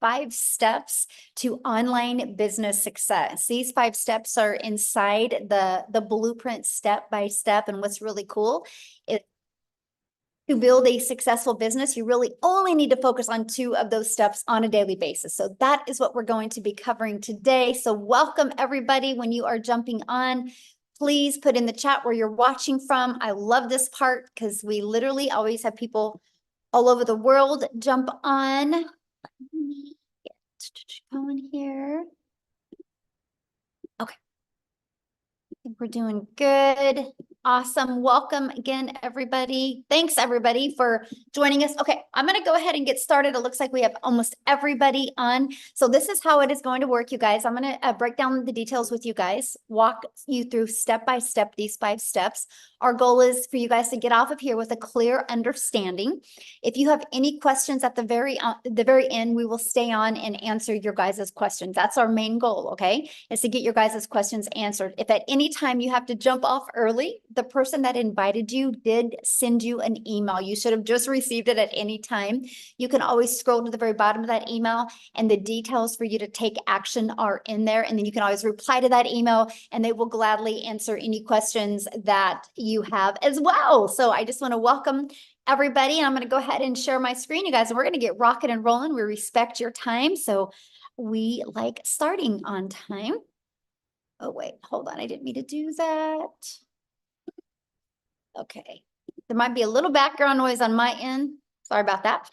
5 steps to online business success. These 5 steps are inside the blueprint step by step. And what's really cool is to build a successful business, you really only need to focus on 2 of those steps on a daily basis. So that is what we're going to be covering today. So welcome everybody. When you are jumping on, please put in the chat where you're watching from. I love this part because we literally always have people all over the world jump on. Let me get going here. Okay. I think we're doing good. Awesome. Welcome again, everybody. Thanks, everybody, for joining us. Okay, I'm going to go ahead and get started. It looks like we have almost everybody on. So this is how it is going to work, you guys. I'm going to break down the details with you guys, walk you through step by step these 5 steps. Our goal is for you guys to get off of here with a clear understanding. If you have any questions at the very end, we will stay on and answer your guys' questions. That's our main goal, okay? Is to get your guys' questions answered. If at any time you have to jump off early, the person that invited you did send you an email. You should have just received it at any time. You can always scroll to the very bottom of that email and the details for you to take action are in there. And then you can always reply to that email and they will gladly answer any questions that you have as well. So I just want to welcome everybody. And I'm going to go ahead and share my screen, you guys, and we're going to get rocking and rolling. We respect your time. So we like starting on time. Oh, wait, hold on. I didn't mean to do that. Okay. There might be a little background noise on my end. Sorry about that.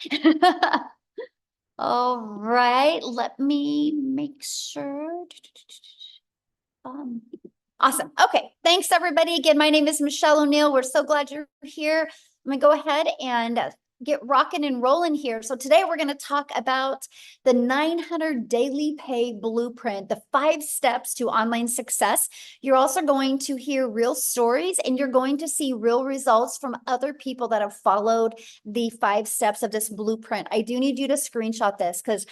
All right. Let me make sure. Awesome. Okay. Thanks, everybody. Again, my name is Michelle O'Neill. We're so glad you're here. I'm going to go ahead and get rocking and rolling here. So today we're going to talk about the 900 daily pay blueprint, the 5 steps to online success. You're also going to hear real stories and you're going to see real results from other people that have followed the 5 steps of this blueprint. I do need you to screenshot this because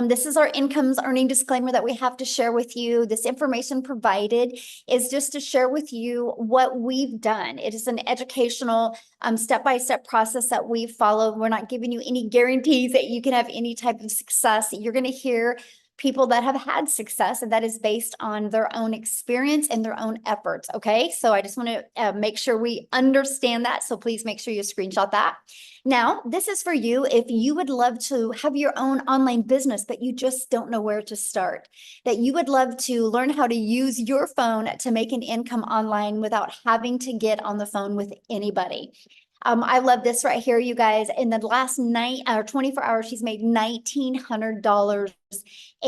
this is our incomes earning disclaimer that we have to share with you. This information provided is just to share with you what we've done. It is an educational step-by-step process that we've followed. We're not giving you any guarantees that you can have any type of success. You're going to hear people that have had success, and that is based on their own experience and their own efforts. Okay, so I just want to make sure we understand that. So please make sure you screenshot that. Now, this is for you if you would love to have your own online business, but you just don't know where to start, that you would love to learn how to use your phone to make an income online without having to get on the phone with anybody. I love this right here, you guys. In the last 24 hours, she's made $1,900.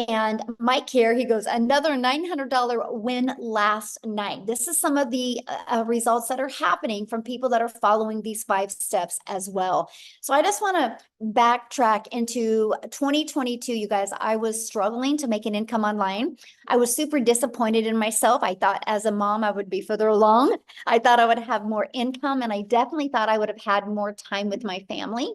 And Mike here, he goes, another $900 win last night. This is some of the results that are happening from people that are following these 5 steps as well. So I just want to backtrack into 2022, you guys. I was struggling to make an income online. I was super disappointed in myself. I thought as a mom, I would be further along. I thought I would have more income, and I definitely thought I would have had more time with my family.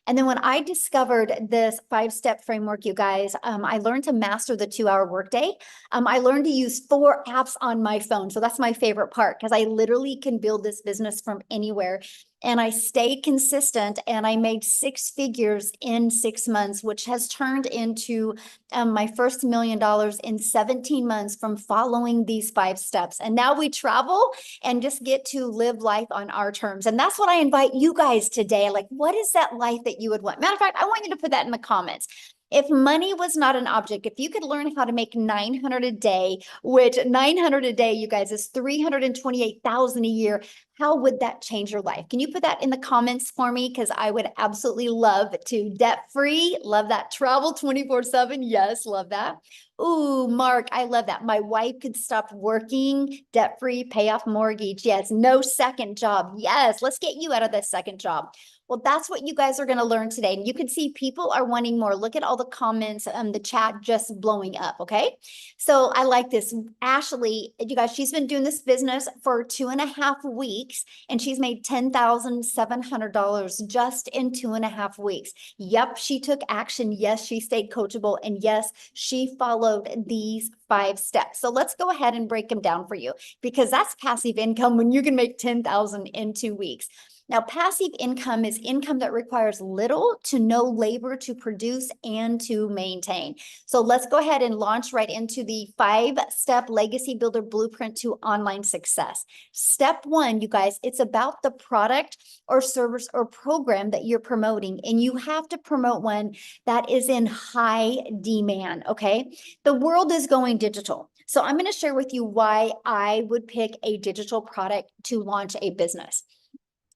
And then when I discovered this 5-step framework, you guys, I learned to master the 2-hour workday. I learned to use 4 apps on my phone. So that's my favorite part because I literally can build this business from anywhere. And I stayed consistent and I made 6 figures in 6 months, which has turned into my first $1 million in 17 months from following these 5 steps. And now we travel and just get to live life on our terms. And that's what I invite you guys today. Like, what is that life that you would want? Matter of fact, I want you to put that in the comments. If money was not an object, if you could learn how to make 900 a day, which 900 a day, you guys, is 328,000 a year, how would that change your life? Can you put that in the comments for me? Because I would absolutely love to. Debt-free, love that. Travel 24/7, yes, love that. Ooh, Mark, I love that. My wife could stop working, debt-free, pay off mortgage. Yes, no second job. Yes, let's get you out of this second job. Well, that's what you guys are going to learn today. And you can see people are wanting more. Look at all the comments, the chat just blowing up, okay? So I like this. Ashley, you guys, she's been doing this business for 2.5 weeks, and she's made $10,700 just in 2.5 weeks. Yep, she took action. Yes, she stayed coachable. And yes, she followed these 5 steps. So let's go ahead and break them down for you because that's passive income when you can make 10,000 in 2 weeks. Now, passive income is income that requires little to no labor to produce and to maintain. So let's go ahead and launch right into the 5-step legacy builder blueprint to online success. Step 1, you guys, it's about the product or service or program that you're promoting, and you have to promote one that is in high demand, okay? The world is going digital. So I'm going to share with you why I would pick a digital product to launch a business.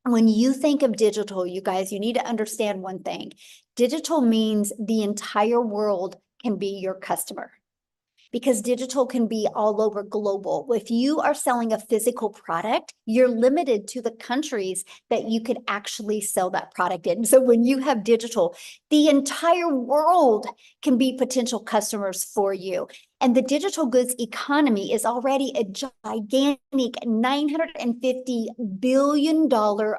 When you think of digital, you guys, you need to understand one thing. Digital means the entire world can be your customer, because digital can be all over global. If you are selling a physical product, you're limited to the countries that you could actually sell that product in. So when you have digital, the entire world can be potential customers for you. And the digital goods economy is already a gigantic $950 billion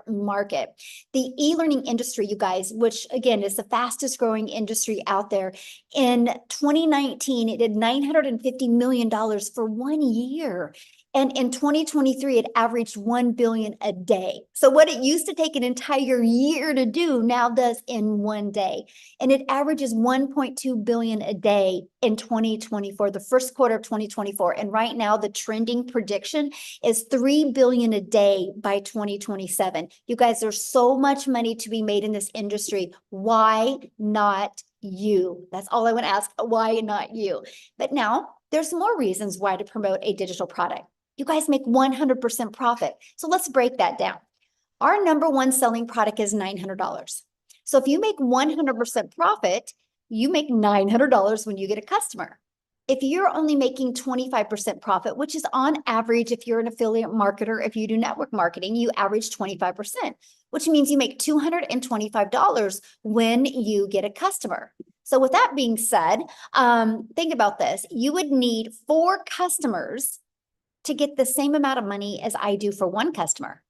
market. The e-learning industry, you guys, which again is the fastest growing industry out there, in 2019, it did $950 million for 1 year. And in 2023, it averaged 1 billion a day. So what it used to take an entire year to do now does in 1 day. And it averages 1.2 billion a day in 2024, the first quarter of 2024. And right now, the trending prediction is 3 billion a day by 2027. You guys, there's so much money to be made in this industry. Why not you? That's all I want to ask. Why not you? But now there's more reasons why to promote a digital product. You guys make 100% profit. So let's break that down. Our number one selling product is $900. So if you make 100% profit, you make $900 when you get a customer. If you're only making 25% profit, which is on average, if you're an affiliate marketer, if you do network marketing, you average 25%, which means you make $225 when you get a customer. So with that being said, think about this. You would need 4 customers to get the same amount of money as I do for 1 customer.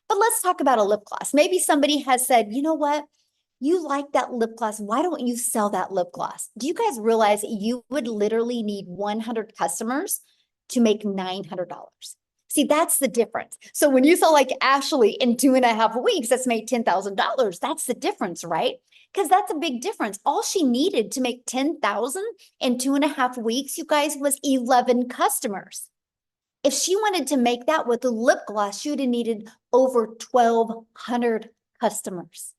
But let's talk about a lip gloss. Maybe somebody has said, you know what? You like that lip gloss. Why don't you sell that lip gloss? Do you guys realize you would literally need 100 customers to make $900? See, that's the difference. So when you sell like Ashley in 2.5 weeks, that's made $10,000. That's the difference, right? Because that's a big difference. All she needed to make $10,000 in 2.5 weeks, you guys, was 11 customers. If she wanted to make that with the lip gloss, she would have needed over 1,200 customers.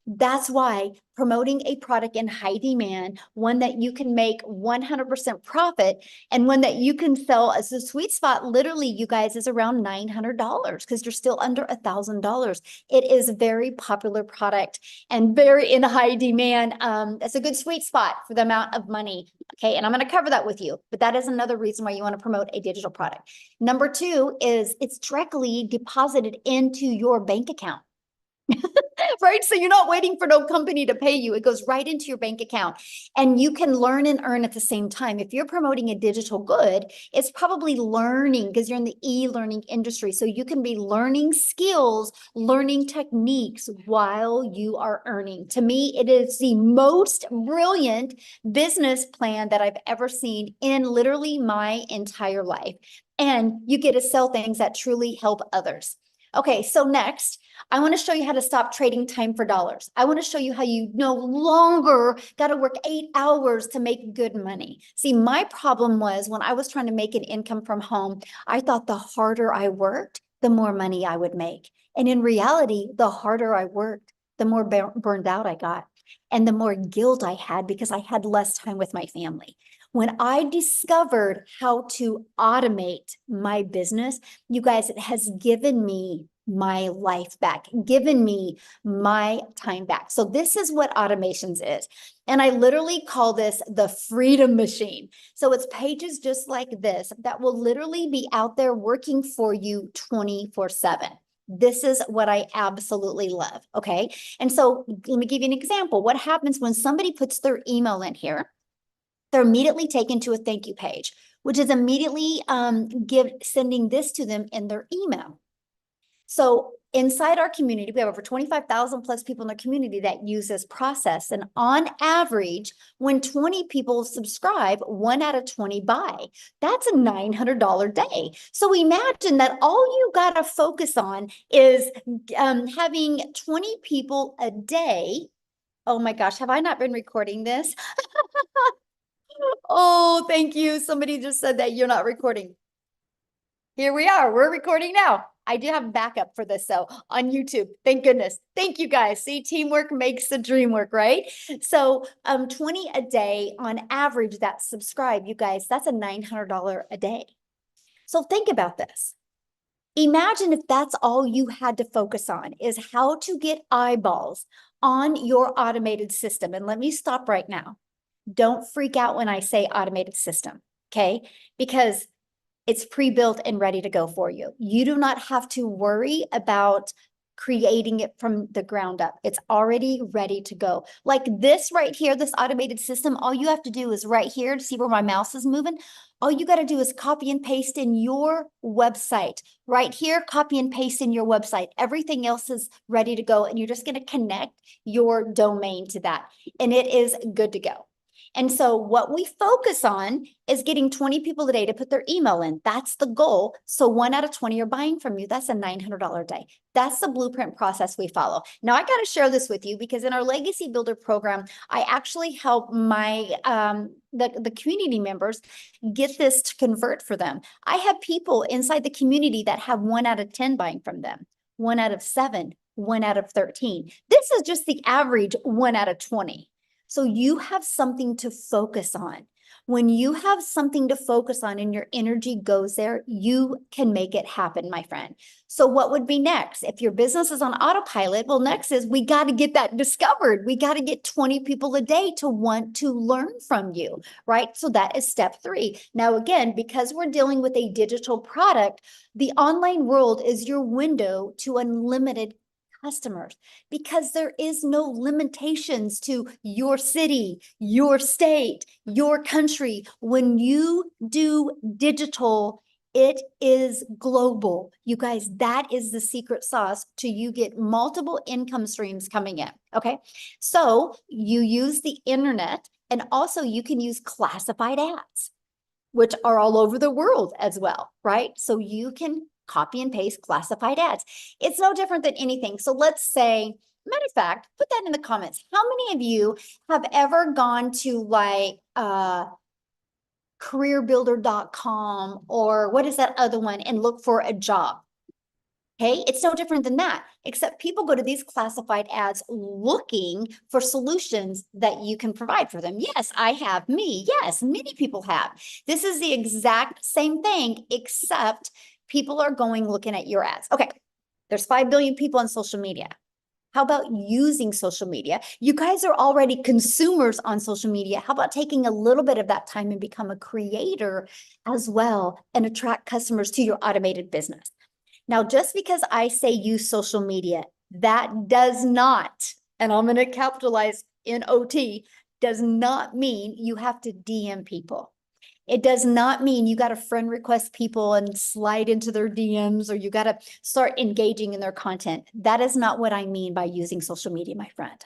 That's why promoting a product in high demand, one that you can make 100% profit, and one that you can sell as a sweet spot, literally, you guys, is around $900 because you're still under $1,000. It is a very popular product and very in high demand. That's a good sweet spot for the amount of money. Okay, and I'm going to cover that with you, but that is another reason why you want to promote a digital product. Number 2 is it's directly deposited into your bank account. Right? So you're not waiting for no company to pay you. It goes right into your bank account, and you can learn and earn at the same time. If you're promoting a digital good, it's probably learning because you're in the e-learning industry. So you can be learning skills, learning techniques while you are earning. To me, it is the most brilliant business plan that I've ever seen in literally my entire life. And you get to sell things that truly help others. Okay, so next, I want to show you how to stop trading time for dollars. I want to show you how you no longer got to work 8 hours to make good money. See, my problem was when I was trying to make an income from home, I thought the harder I worked, the more money I would make. And in reality, the harder I worked, the more burned out I got, and the more guilt I had because I had less time with my family. When I discovered how to automate my business, you guys, it has given me my life back, given me my time back. So this is what automations is. And I literally call this the freedom machine. So it's pages just like this that will literally be out there working for you 24/7. This is what I absolutely love. Okay. And so let me give you an example. What happens when somebody puts their email in here? They're immediately taken to a thank you page, which is immediately sending this to them in their email. So inside our community, we have over 25,000 plus people in the community that use this process. And on average, when 20 people subscribe, 1 out of 20 buy. That's a $900 day. So imagine that all you got to focus on is having 20 people a day. Oh my gosh, have I not been recording this? Oh, thank you. Somebody just said that you're not recording. Here we are. We're recording now. I do have backup for this, so on YouTube. Thank goodness. Thank you guys. See, teamwork makes the dream work, right? So 20 a day on average that subscribe, you guys, that's a $900 a day. So think about this. Imagine if that's all you had to focus on is how to get eyeballs on your automated system. And let me stop right now. Don't freak out when I say automated system, okay? Because it's pre-built and ready to go for you. You do not have to worry about creating it from the ground up. It's already ready to go. Like this right here, this automated system, all you have to do is right here to see where my mouse is moving. All you got to do is copy and paste in your website. Right here, copy and paste in your website. Everything else is ready to go, and you're just going to connect your domain to that, and it is good to go. And so what we focus on is getting 20 people a day to put their email in. That's the goal. So 1 out of 20 are buying from you. That's a $900 day. That's the blueprint process we follow. Now, I got to share this with you because in our Legacy Builder program, I actually help my the community members get this to convert for them. I have people inside the community that have 1 out of 10 buying from them, 1 out of 7, 1 out of 13. This is just the average 1 out of 20. So you have something to focus on. When you have something to focus on and your energy goes there, you can make it happen, my friend. So what would be next? If your business is on autopilot, well, next is we got to get that discovered. We got to get 20 people a day to want to learn from you, right? So that is step 3. Now, again, because we're dealing with a digital product, the online world is your window to unlimited customers, because there is no limitations to your city, your state, your country. When you do digital, it is global. You guys, that is the secret sauce to you get multiple income streams coming in. Okay. So you use the internet, and also you can use classified ads, which are all over the world as well, right? So you can copy and paste classified ads. It's no different than anything. So let's say, matter of fact, put that in the comments. How many of you have ever gone to like careerbuilder.com or what is that other one and look for a job? Okay, it's no different than that, except people go to these classified ads looking for solutions that you can provide for them. Yes, I have. Me. Yes, many people have. This is the exact same thing, except people are going looking at your ads. Okay, there's 5 billion people on social media. How about using social media? You guys are already consumers on social media. How about taking a little bit of that time and become a creator as well and attract customers to your automated business? Now, just because I say use social media, that does not, and I'm going to capitalize NOT, does not mean you have to DM people. It does not mean you got to friend request people and slide into their DMs, or you got to start engaging in their content. That is not what I mean by using social media, my friend.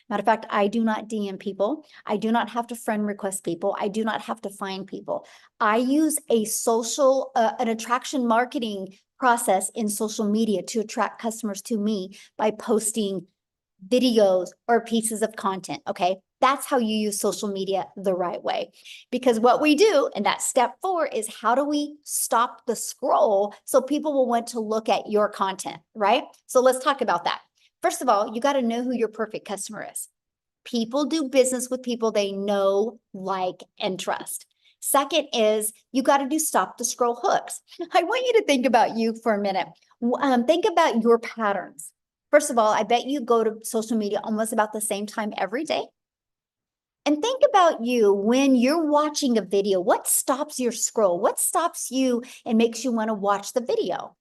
Matter of fact, I do not DM people. I do not have to friend request people. I do not have to find people. I use a social, an attraction marketing process in social media to attract customers to me by posting videos or pieces of content. Okay. That's how you use social media the right way. Because what we do, and that step 4 is how do we stop the scroll so people will want to look at your content, right? So let's talk about that. First of all, you got to know who your perfect customer is. People do business with people they know, like, and trust. Second is you got to do stop the scroll hooks. I want you to think about you for a minute. Think about your patterns. First of all, I bet you go to social media almost about the same time every day. And think about you when you're watching a video. What stops your scroll? What stops you and makes you want to watch the video?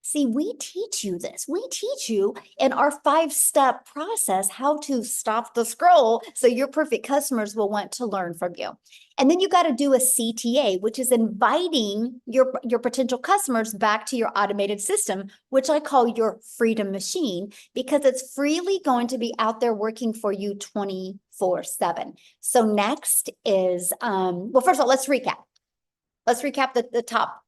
See, we teach you this. We teach you in our 5-step process how to stop the scroll so your perfect customers will want to learn from you. And then you got to do a CTA, which is inviting your potential customers back to your automated system, which I call your freedom machine, because it's freely going to be out there working for you 24/7. So next is, well, first of all, let's recap. Let's recap the top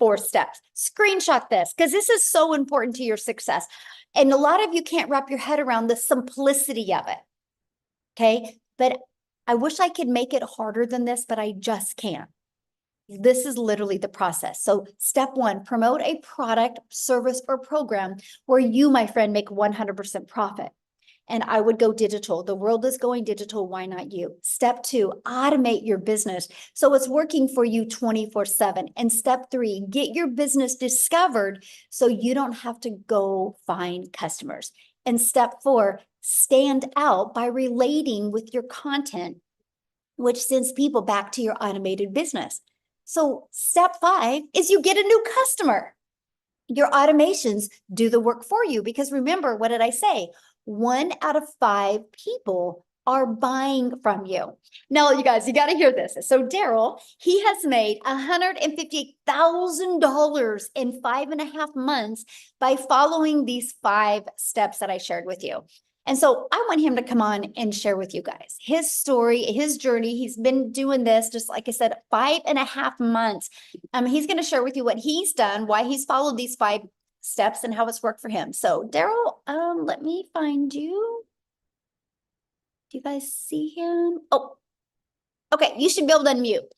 4 steps. Screenshot this because this is so important to your success. And a lot of you can't wrap your head around the simplicity of it. Okay. But I wish I could make it harder than this, but I just can't. This is literally the process. So step 1, promote a product, service, or program where you, my friend, make 100% profit. And I would go digital. The world is going digital. Why not you? Step 2, automate your business so it's working for you 24/7. And step 3, get your business discovered so you don't have to go find customers. And step 4, stand out by relating with your content, which sends people back to your automated business. So step 5 is you get a new customer. Your automations do the work for you because remember, what did I say? 1 out of 5 people are buying from you. Now, you guys, you got to hear this. So Daryl, he has made $150,000 in 5.5 months by following these 5 steps that I shared with you. And so I want him to come on and share with you guys his story, his journey. He's been doing this, just like I said, 5.5 months. He's going to share with you what he's done, why he's followed these 5 steps and how it's worked for him. So Daryl, let me find you. Do you guys see him? Oh, okay. You should be able to unmute.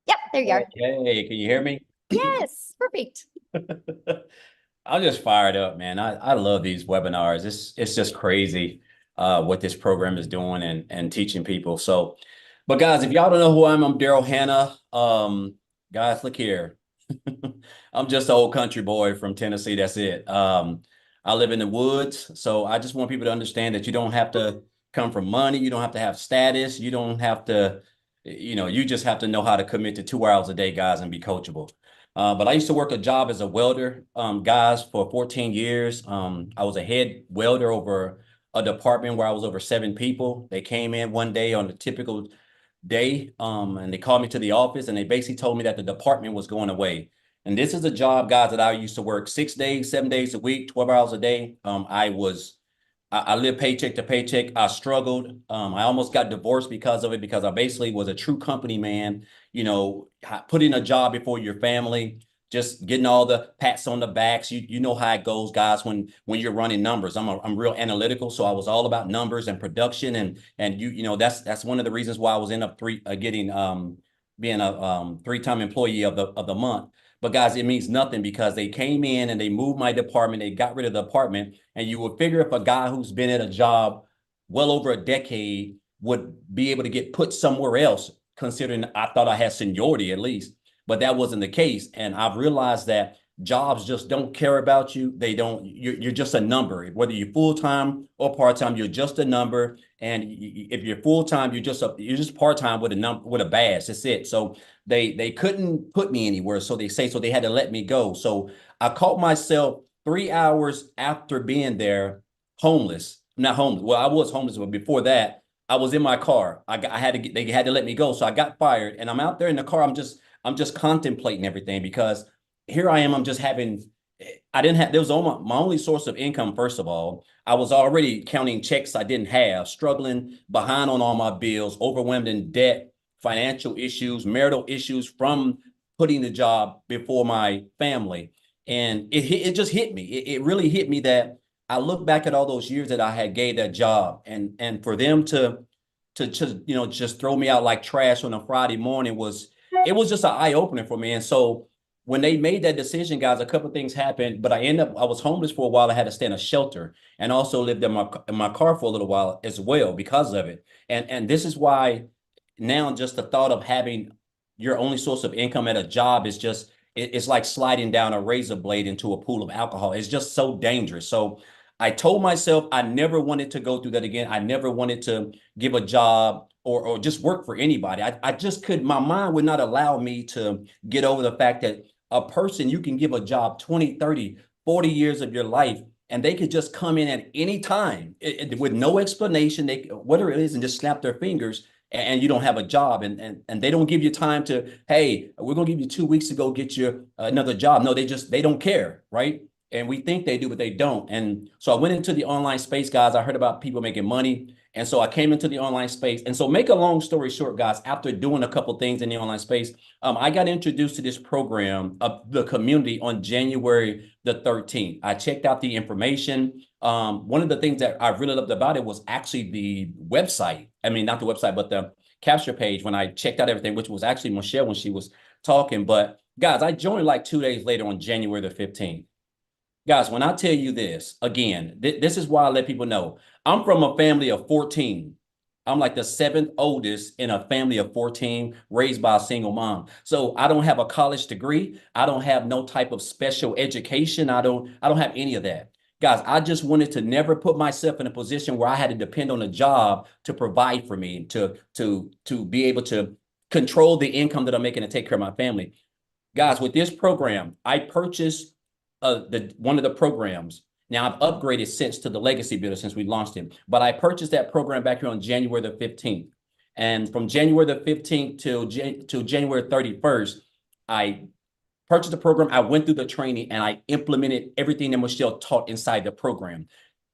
Yep, there you are. Hey, can you hear me? Yes, perfect. I'm just fired up, man. I love these webinars. It's just crazy what this program is doing and teaching people. So, but guys, if y'all don't know who I'm Daryl Hannah. Guys, look here. I'm just an old country boy from Tennessee. That's it. I live in the woods, so I just want people to understand that you don't have to come from money. You don't have to have status. You don't have to, you just have to know how to commit to 2 hours a day, guys, and be coachable. But I used to work a job as a welder, guys, for 14 years. I was a head welder over a department where I was over 7 people. They came in one day on a typical day, and they called me to the office, and they basically told me that the department was going away. And this is a job, guys, that I used to work 6 days, 7 days a week, 12 hours a day. I lived paycheck to paycheck. I struggled. I almost got divorced because of it, because I basically was a true company man, putting a job before your family, just getting all the pats on the backs. You know how it goes, guys, when you're running numbers. I'm real analytical, so I was all about numbers and production, and that's one of the reasons why I was in up being a 3-time employee of the month. But guys, it means nothing because they came in and they moved my department. They got rid of the department. And you would figure if a guy who's been at a job well over a decade would be able to get put somewhere else, considering I thought I had seniority at least. But that wasn't the case. And I've realized that jobs just don't care about you. You're just a number. Whether you're full-time or part-time, you're just a number. And if you're full-time, you're just part-time with a badge. That's it. So they couldn't put me anywhere. So they had to let me go. So I caught myself 3 hours after being there, homeless. Not homeless. Well, I was homeless, but before that, I was in my car. They had to let me go. So I got fired, and I'm out there in the car. I'm just contemplating everything because here I am. There was my only source of income. First of all, I was already counting checks I didn't have, struggling behind on all my bills, overwhelmed in debt, financial issues, marital issues from putting the job before my family. And it just hit me. It really hit me that I look back at all those years that I had gave that job, and for them to just throw me out like trash on a Friday morning was just an eye opener for me. And so when they made that decision, guys, a couple of things happened, but I was homeless for a while. I had to stay in a shelter and also lived in my car for a little while as well because of it. And this is why now just the thought of having your only source of income at a job is just, it's like sliding down a razor blade into a pool of alcohol. It's just so dangerous. So I told myself I never wanted to go through that again. I never wanted to give a job or just work for anybody. I just my mind would not allow me to get over the fact that a person you can give a job 20, 30, 40 years of your life, and they could just come in at any time with no explanation, they whatever it is, and just snap their fingers, and you don't have a job, and they don't give you time to, hey, we're gonna give you 2 weeks to go get you another job. No, they don't care, right? And we think they do, but they don't. And so I went into the online space, guys. I heard about people making money. And so I came into the online space. And so, make a long story short, guys, after doing a couple things in the online space, I got introduced to this program of the community on January the 13th. I checked out the information. One of the things that I really loved about it was actually the website. I mean, not the website, but the capture page when I checked out everything, which was actually Michelle when she was talking. But guys, I joined like 2 days later on January the 15th. Guys, when I tell you this, again, this is why I let people know. I'm from a family of 14. I'm like the seventh oldest in a family of 14, raised by a single mom. So I don't have a college degree. I don't have no type of special education. I don't have any of that. Guys, I just wanted to never put myself in a position where I had to depend on a job to provide for me, to be able to control the income that I'm making to take care of my family. Guys, with this program, I purchased one of the programs. Now I've upgraded since to the Legacy Builder since we launched it, but I purchased that program back here on January the 15th. And from January the 15th till January 31st, I purchased the program. I went through the training and I implemented everything that Michelle taught inside the program.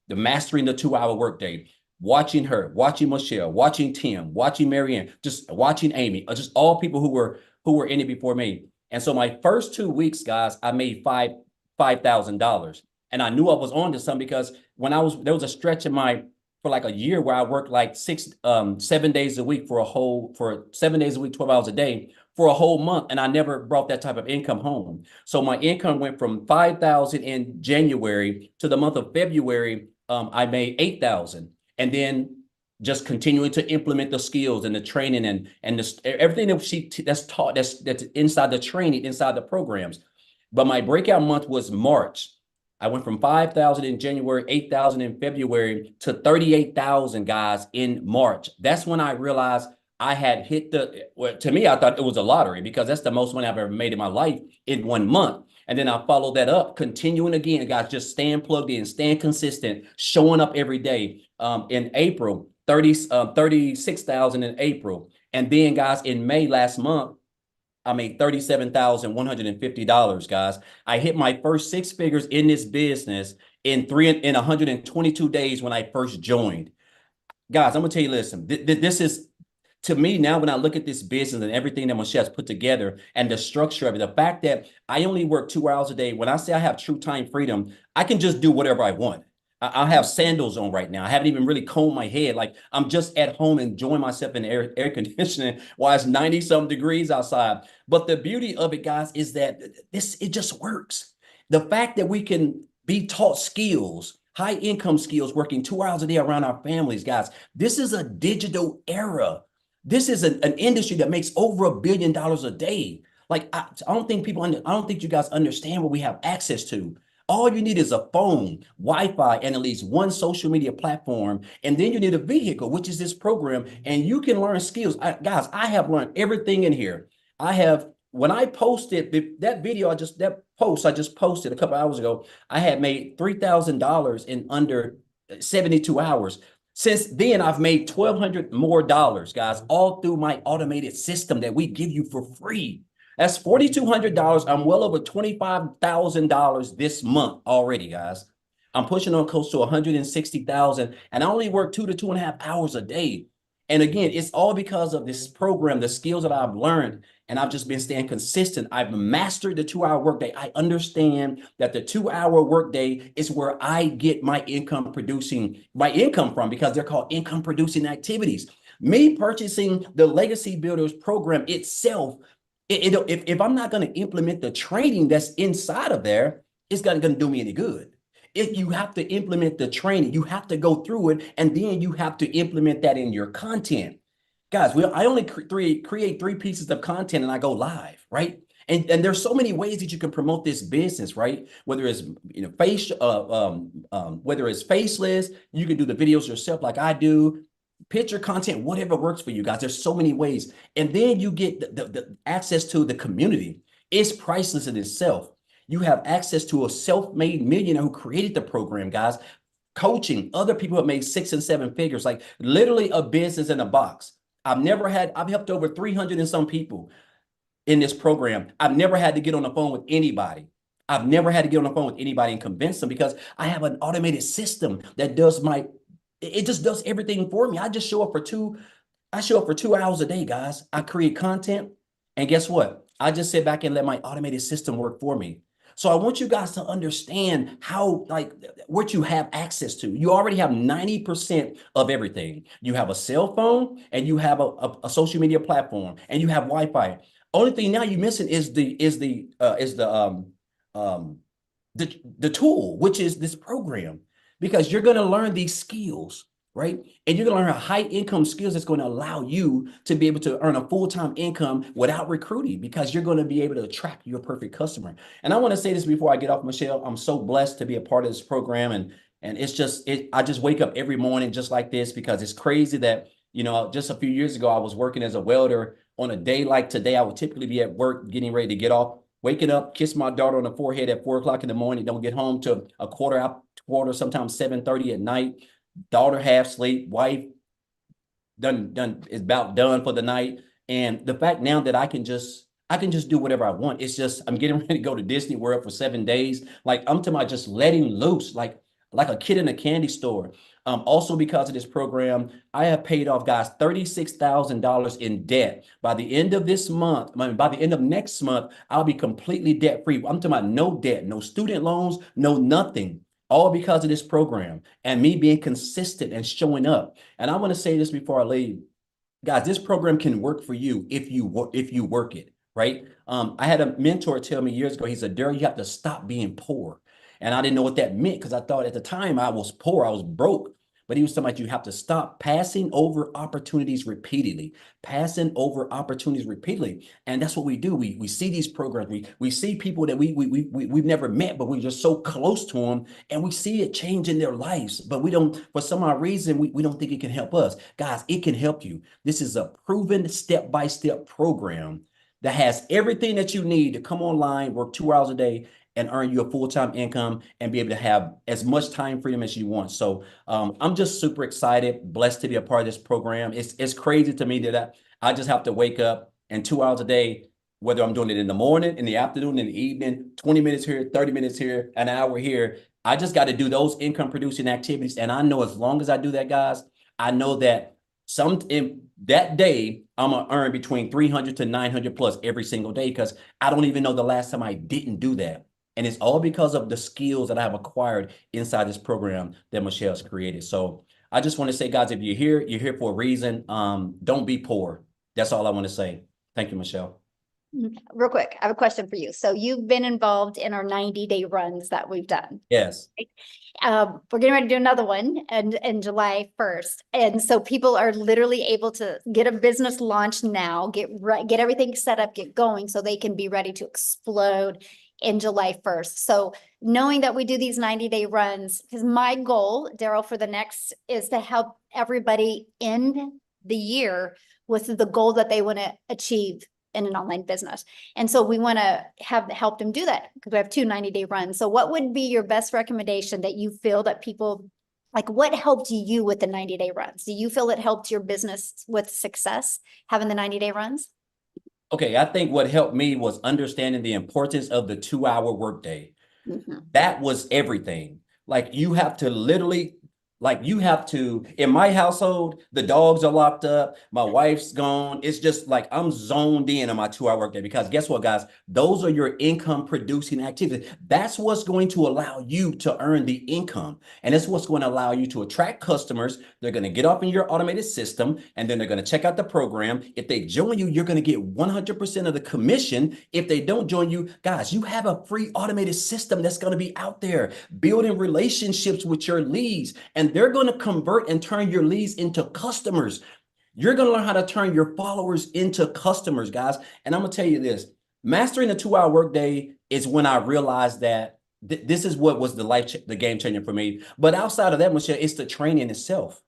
The mastering the 2-hour workday, watching her, watching Michelle, watching Tim, watching Marianne, just watching Amy, just all people who were in it before me. And so my first 2 weeks, guys, I made $5,000. And I knew I was on to something because there was a stretch in for like a year where I worked like 7 days a week for 7 days a week, 12 hours a day for a whole month. And I never brought that type of income home. So my income went from 5,000 in January to the month of February. I made 8,000. And then just continuing to implement the skills and the training and everything that's taught, that's inside the training, inside the programs. But my breakout month was March. I went from 5,000 in January, 8,000 in February to 38,000, guys, in March. That's when I realized I had hit to me, I thought it was a lottery because that's the most money I've ever made in my life in 1 month. And then I followed that up, continuing again, guys, just staying plugged in, staying consistent, showing up every day. In April, 36,000 in April. And then, guys, in May last month, I made $37,150, guys. I hit my first 6 figures in this business in 122 days when I first joined. Guys, I'm gonna tell you, listen, this is, to me now, when I look at this business and everything that Michelle's put together and the structure of it, the fact that I only work 2 hours a day, when I say I have true time freedom, I can just do whatever I want. I have sandals on right now. I haven't even really combed my head. Like, I'm just at home enjoying myself in air conditioning while it's 90-some degrees outside. But the beauty of it, guys, is that it just works. The fact that we can be taught skills, high income skills, working 2 hours a day around our families, guys. This is a digital era. This is an industry that makes over $1 billion a day. Like, I don't think you guys understand what we have access to. All you need is a phone, Wi-Fi, and at least one social media platform. And then you need a vehicle, which is this program. And you can learn skills. Guys, I have learned everything in here. When I posted that post I just posted a couple hours ago, I had made $3,000 in under 72 hours. Since then, I've made $1,200 more, guys, all through my automated system that we give you for free. That's $4,200. I'm well over $25,000 this month already, guys. I'm pushing on close to 160,000, and I only work 2 to 2.5 hours a day. And again, it's all because of this program, the skills that I've learned, and I've just been staying consistent. I've mastered the 2-hour workday. I understand that the 2-hour workday is where I get my income from, because they're called income producing activities. Me purchasing the Legacy Builders program itself, if I'm not going to implement the training that's inside of there, it's not going to do me any good. If you have to implement the training, you have to go through it, and then you have to implement that in your content. Guys, I only create 3 pieces of content and I go live, right? And there's so many ways that you can promote this business, right? Whether it's whether it's faceless, you can do the videos yourself like I do. Picture content, whatever works for you guys. There's so many ways. And then you get the access to the community. It's priceless in itself. You have access to a self-made millionaire who created the program, guys. Coaching other people have made 6 and 7 figures, like literally a business in a box. I've helped over 300 and some people in this program. I've never had to get on the phone with anybody. I've never had to get on the phone with anybody and convince them because I have an automated system that it just does everything for me. I show up for 2 hours a day, guys. I create content. And guess what? I just sit back and let my automated system work for me. So I want you guys to understand how, like, what you have access to. You already have 90% of everything. You have a cell phone and you have a social media platform and you have Wi-Fi. Only thing now you're missing is um the tool, which is this program, because you're going to learn these skills, right? And you're going to learn high income skills that's going to allow you to be able to earn a full-time income without recruiting, because you're going to be able to attract your perfect customer. And I want to say this before I get off, Michelle. I'm so blessed to be a part of this program. And it's just, I just wake up every morning just like this, because it's crazy that, just a few years ago, I was working as a welder. On a day like today, I would typically be at work getting ready to get off, waking up, kiss my daughter on the forehead at 4 o'clock in the morning, don't get home till a quarter, sometimes 7:30 at night. Daughter half sleep, wife done is about done for the night. And the fact now that I can just do whatever I want. It's just I'm getting ready to go to Disney World for 7 days. Like I'm talking about just letting loose, like a kid in a candy store. Also because of this program, I have paid off, guys, $36,000 in debt. By the end of this month, by the end of next month, I'll be completely debt free. I'm talking about no debt, no student loans, no nothing. All because of this program and me being consistent and showing up. And I want to say this before I leave, guys. This program can work for you if you work it, right? I had a mentor tell me years ago. He said, "Daryl, you have to stop being poor." And I didn't know what that meant, because I thought at the time I was poor, I was broke. But he was talking about you have to stop passing over opportunities repeatedly, passing over opportunities repeatedly. And that's what we do. We see these programs. We see people that we've never met, but we're just so close to them, and we see it changing their lives. But we don't, for some odd reason, we don't think it can help us. Guys, it can help you. This is a proven step-by-step program that has everything that you need to come online, work 2 hours a day, and earn you a full-time income and be able to have as much time freedom as you want. So I'm just super excited, blessed to be a part of this program. It's crazy to me that I just have to wake up and 2 hours a day, whether I'm doing it in the morning, in the afternoon, in the evening, 20 minutes here, 30 minutes here, an hour here. I just got to do those income producing activities. And I know as long as I do that, guys, I know that in that day, I'm gonna earn between 300 to 900 plus every single day, because I don't even know the last time I didn't do that. And it's all because of the skills that I have acquired inside this program that Michelle's created. So I just want to say, guys, if you're here for a reason. Don't be poor. That's all I want to say. Thank you, Michelle. Real quick, I have a question for you. So you've been involved in our 90-day runs that we've done. Yes. We're getting ready to do another one and July 1st. And so people are literally able to get a business launch now, get everything set up, get going, so they can be ready to explode in July 1st. So knowing that we do these 90-day runs, because my goal, Daryl, for the next is to help everybody end the year with the goal that they want to achieve in an online business. And so we want to help them do that, because we have two 90-day runs. So what would be your best recommendation that you feel that people, like, what helped you with the 90-day runs? Do you feel it helped your business with success, having the 90-day runs? Okay, I think what helped me was understanding the importance of the 2 hour workday. That was everything. Like you have to literally, in my household, the dogs are locked up, my wife's gone. It's just like I'm zoned in on my 2 hour workday, because guess what, guys? Those are your income producing activities. That's what's going to allow you to earn the income. And it's what's going to allow you to attract customers. They're going to get up in your automated system, and then they're going to check out the program. If they join you, you're going to get 100% of the commission. If they don't join you, guys, you have a free automated system that's going to be out there building relationships with your leads, and they're going to convert and turn your leads into customers. You're going to learn how to turn your followers into customers, guys. And I'm going to tell you this, mastering the 2 hour workday is when I realized that this is what was the game changer for me. But outside of that, Michelle, it's the training itself.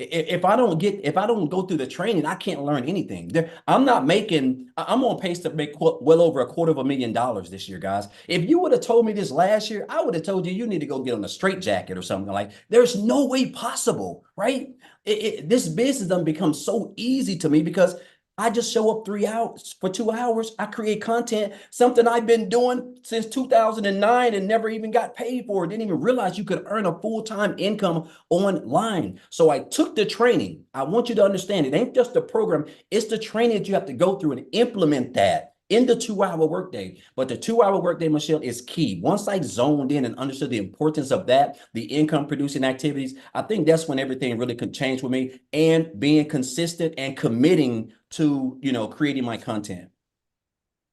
If I don't go through the training, I can't learn anything. I'm on pace to make well over $250,000 this year, guys. If you would have told me this last year, I would have told you need to go get on a straight jacket or something. Like, there's no way possible, right? This business done become so easy to me because I just show up 3 hours for 2 hours. I create content, something I've been doing since 2009 and never even got paid for it. Didn't even realize you could earn a full-time income online. So I took the training. I want you to understand it ain't just the program, it's the training that you have to go through and implement that in the 2 hour workday. But the 2 hour workday, Michelle, is key. Once I zoned in and understood the importance of that, the income producing activities, I think that's when everything really could change with me, and being consistent and committing to, creating my content.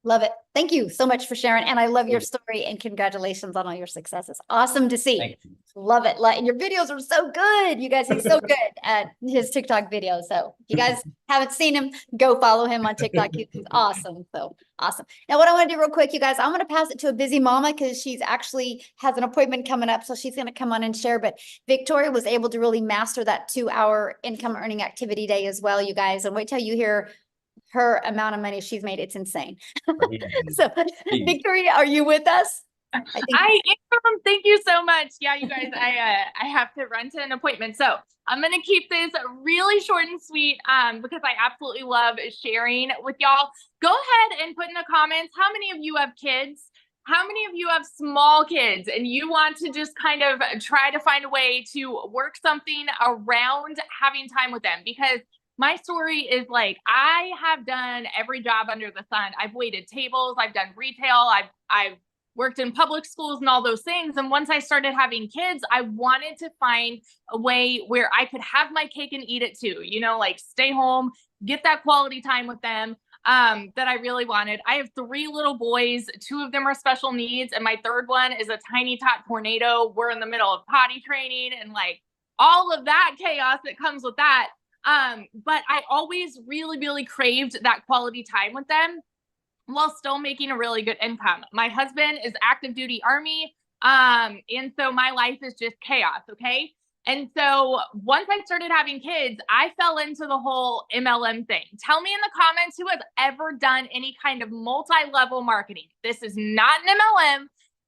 Love it. Thank you so much for sharing. And I love your story, and congratulations on all your successes. Awesome to see. Love it. And your videos are so good. You guys, he's so good at his TikTok videos. So if you guys haven't seen him, go follow him on TikTok. He's awesome. So awesome. Now, what I want to do real quick, you guys, I'm going to pass it to a busy mama because she's actually has an appointment coming up. So she's going to come on and share. But Victoria was able to really master that 2 hour income earning activity day as well, you guys. And wait till you hear her amount of money she's made. It's insane. So Victoria, are you with us? I am. Thank you so much. Yeah, you guys, I have to run to an appointment. So I'm going to keep this really short and sweet because I absolutely love sharing with y'all. Go ahead and put in the comments, how many of you have kids? How many of you have small kids and you want to just kind of try to find a way to work something around having time with them? Because my story is like, I have done every job under the sun. I've waited tables, I've done retail, I've worked in public schools and all those things. And once I started having kids, I wanted to find a way where I could have my cake and eat it too, like stay home, get that quality time with them that I really wanted. I have 3 little boys, 2 of them are special needs, and my third one is a tiny tot tornado. We're in the middle of potty training and like all of that chaos that comes with that. But I always really, really craved that quality time with them while still making a really good income. My husband is active duty Army. And so my life is just chaos. Okay. And so once I started having kids, I fell into the whole MLM thing. Tell me in the comments who has ever done any kind of multi-level marketing. This is not an MLM.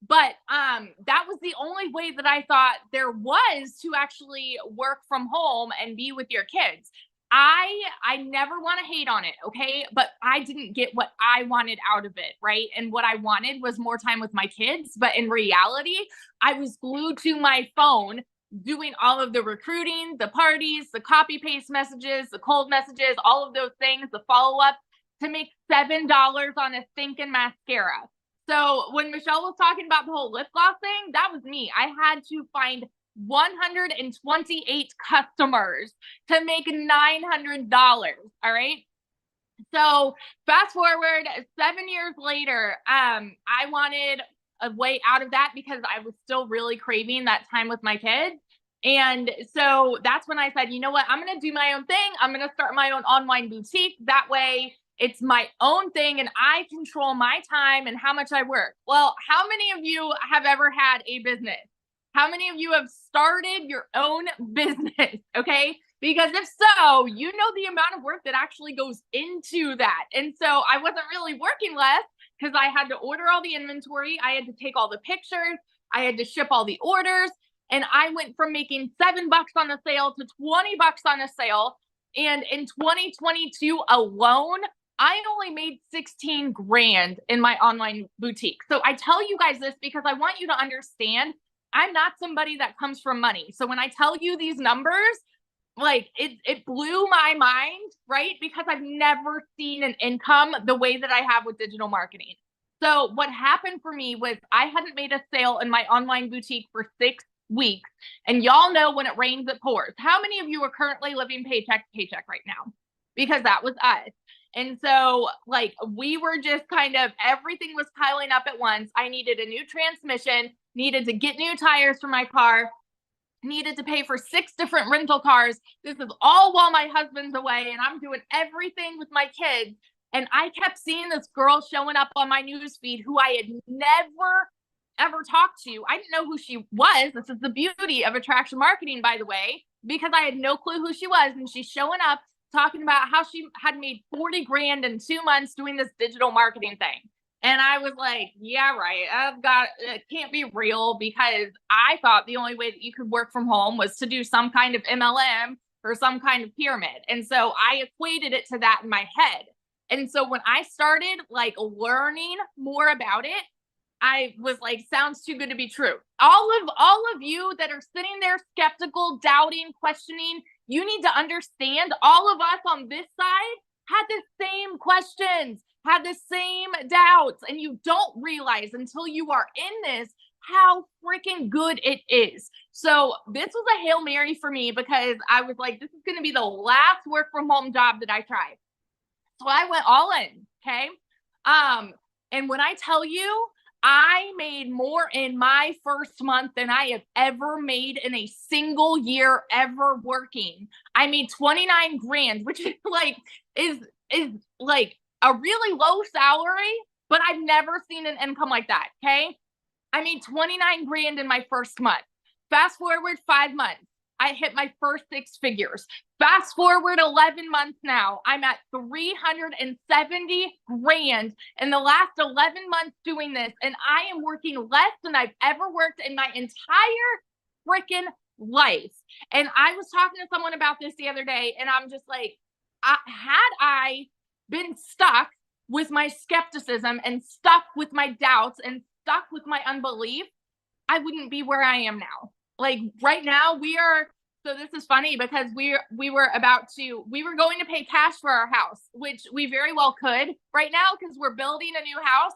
But that was the only way that I thought there was to actually work from home and be with your kids. I never want to hate on it, okay? But I didn't get what I wanted out of it, right? And what I wanted was more time with my kids. But in reality, I was glued to my phone doing all of the recruiting, the parties, the copy paste messages, the cold messages, all of those things, the follow-up to make $7 on a thinking mascara. So when Michelle was talking about the whole lip gloss thing, that was me. I had to find 128 customers to make $900. All right. So fast forward 7 years later, I wanted a way out of that because I was still really craving that time with my kids. And so that's when I said, you know what, I'm going to do my own thing. I'm going to start my own online boutique. That way it's my own thing and I control my time and how much I work. Well, how many of you have ever had a business? How many of you have started your own business? Okay. Because if so, you know the amount of work that actually goes into that. And so I wasn't really working less because I had to order all the inventory. I had to take all the pictures. I had to ship all the orders. And I went from making $7 on a sale to $20 on a sale. And in 2022 alone, I only made 16 grand in my online boutique. So I tell you guys this because I want you to understand I'm not somebody that comes from money. So when I tell you these numbers, like it blew my mind, right? Because I've never seen an income the way that I have with digital marketing. So what happened for me was I hadn't made a sale in my online boutique for 6 weeks. And y'all know when it rains, it pours. How many of you are currently living paycheck to paycheck right now? Because that was us. And so like we were just kind of, everything was piling up at once. I needed a new transmission, needed to get new tires for my car, needed to pay for 6 different rental cars. This is all while my husband's away and I'm doing everything with my kids. And I kept seeing this girl showing up on my newsfeed who I had never, ever talked to. I didn't know who she was. This is the beauty of attraction marketing, by the way. because I had no clue who she was. And she's showing up talking about how she had made 40 grand in 2 months doing this digital marketing thing. And I was like, yeah, right. It can't be real, because I thought the only way that you could work from home was to do some kind of MLM or some kind of pyramid. And so I equated it to that in my head. And so when I started like learning more about it, I was like, sounds too good to be true. All of you that are sitting there skeptical, doubting, questioning, you need to understand all of us on this side had the same questions, had the same doubts, and you don't realize until you are in this how freaking good it is. So this was a Hail Mary for me, because I was like, this is going to be the last work from home job that I try. So I went all in. Okay. And when I tell you, I made more in my first month than I have ever made in a single year ever working. I made 29 grand, which is like a really low salary, but I've never seen an income like that. Okay. I made 29 grand in my first month. Fast forward 5 months, I hit my first 6 figures. Fast forward 11 months now, I'm at 370 grand in the last 11 months doing this. And I am working less than I've ever worked in my entire freaking life. And I was talking to someone about this the other day, and I'm just like, had I been stuck with my skepticism and stuck with my doubts and stuck with my unbelief, I wouldn't be where I am now. Like right now so this is funny, because we were going to pay cash for our house, which we very well could right now, because we're building a new house.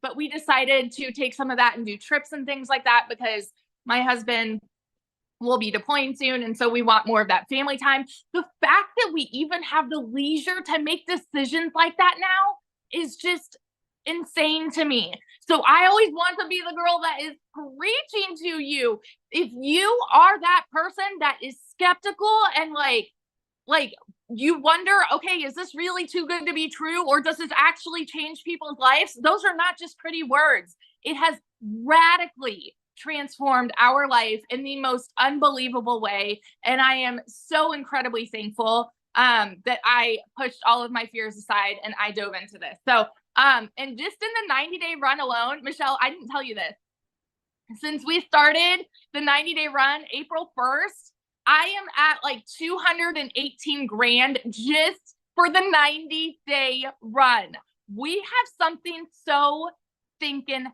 But we decided to take some of that and do trips and things like that, because my husband will be deploying soon. And so we want more of that family time. The fact that we even have the leisure to make decisions like that now is just insane to me. So I always want to be the girl that is preaching to you. If you are that person that is skeptical and like you wonder, okay, is this really too good to be true? Or does this actually change people's lives? Those are not just pretty words. It has radically transformed our life in the most unbelievable way. And I am so incredibly thankful that I pushed all of my fears aside and I dove into this. So, and just in the 90-day run alone, Michelle, I didn't tell you this. Since we started the 90-day run, April 1st, I am at like 218 grand just for the 90-day run. We have something so thinking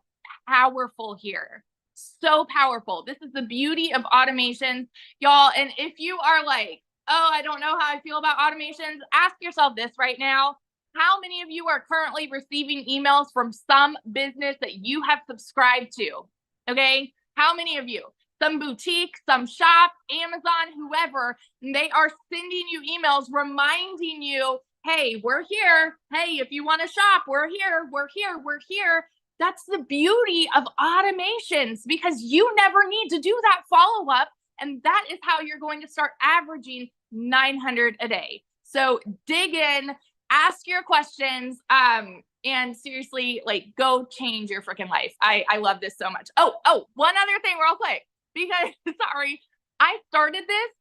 powerful here. So powerful. This is the beauty of automations, y'all. And if you are like, oh, I don't know how I feel about automations, ask yourself this right now. How many of you are currently receiving emails from some business that you have subscribed to? Okay. How many of you? Some boutique, some shop, Amazon, whoever, they are sending you emails reminding you, hey, we're here. Hey, if you want to shop, we're here. We're here. We're here. That's the beauty of automations, because you never need to do that follow-up. And that is how you're going to start averaging 900 a day. So dig in, ask your questions, and seriously, like, go change your freaking life. I love this so much. Oh, one other thing real quick, because sorry, I started this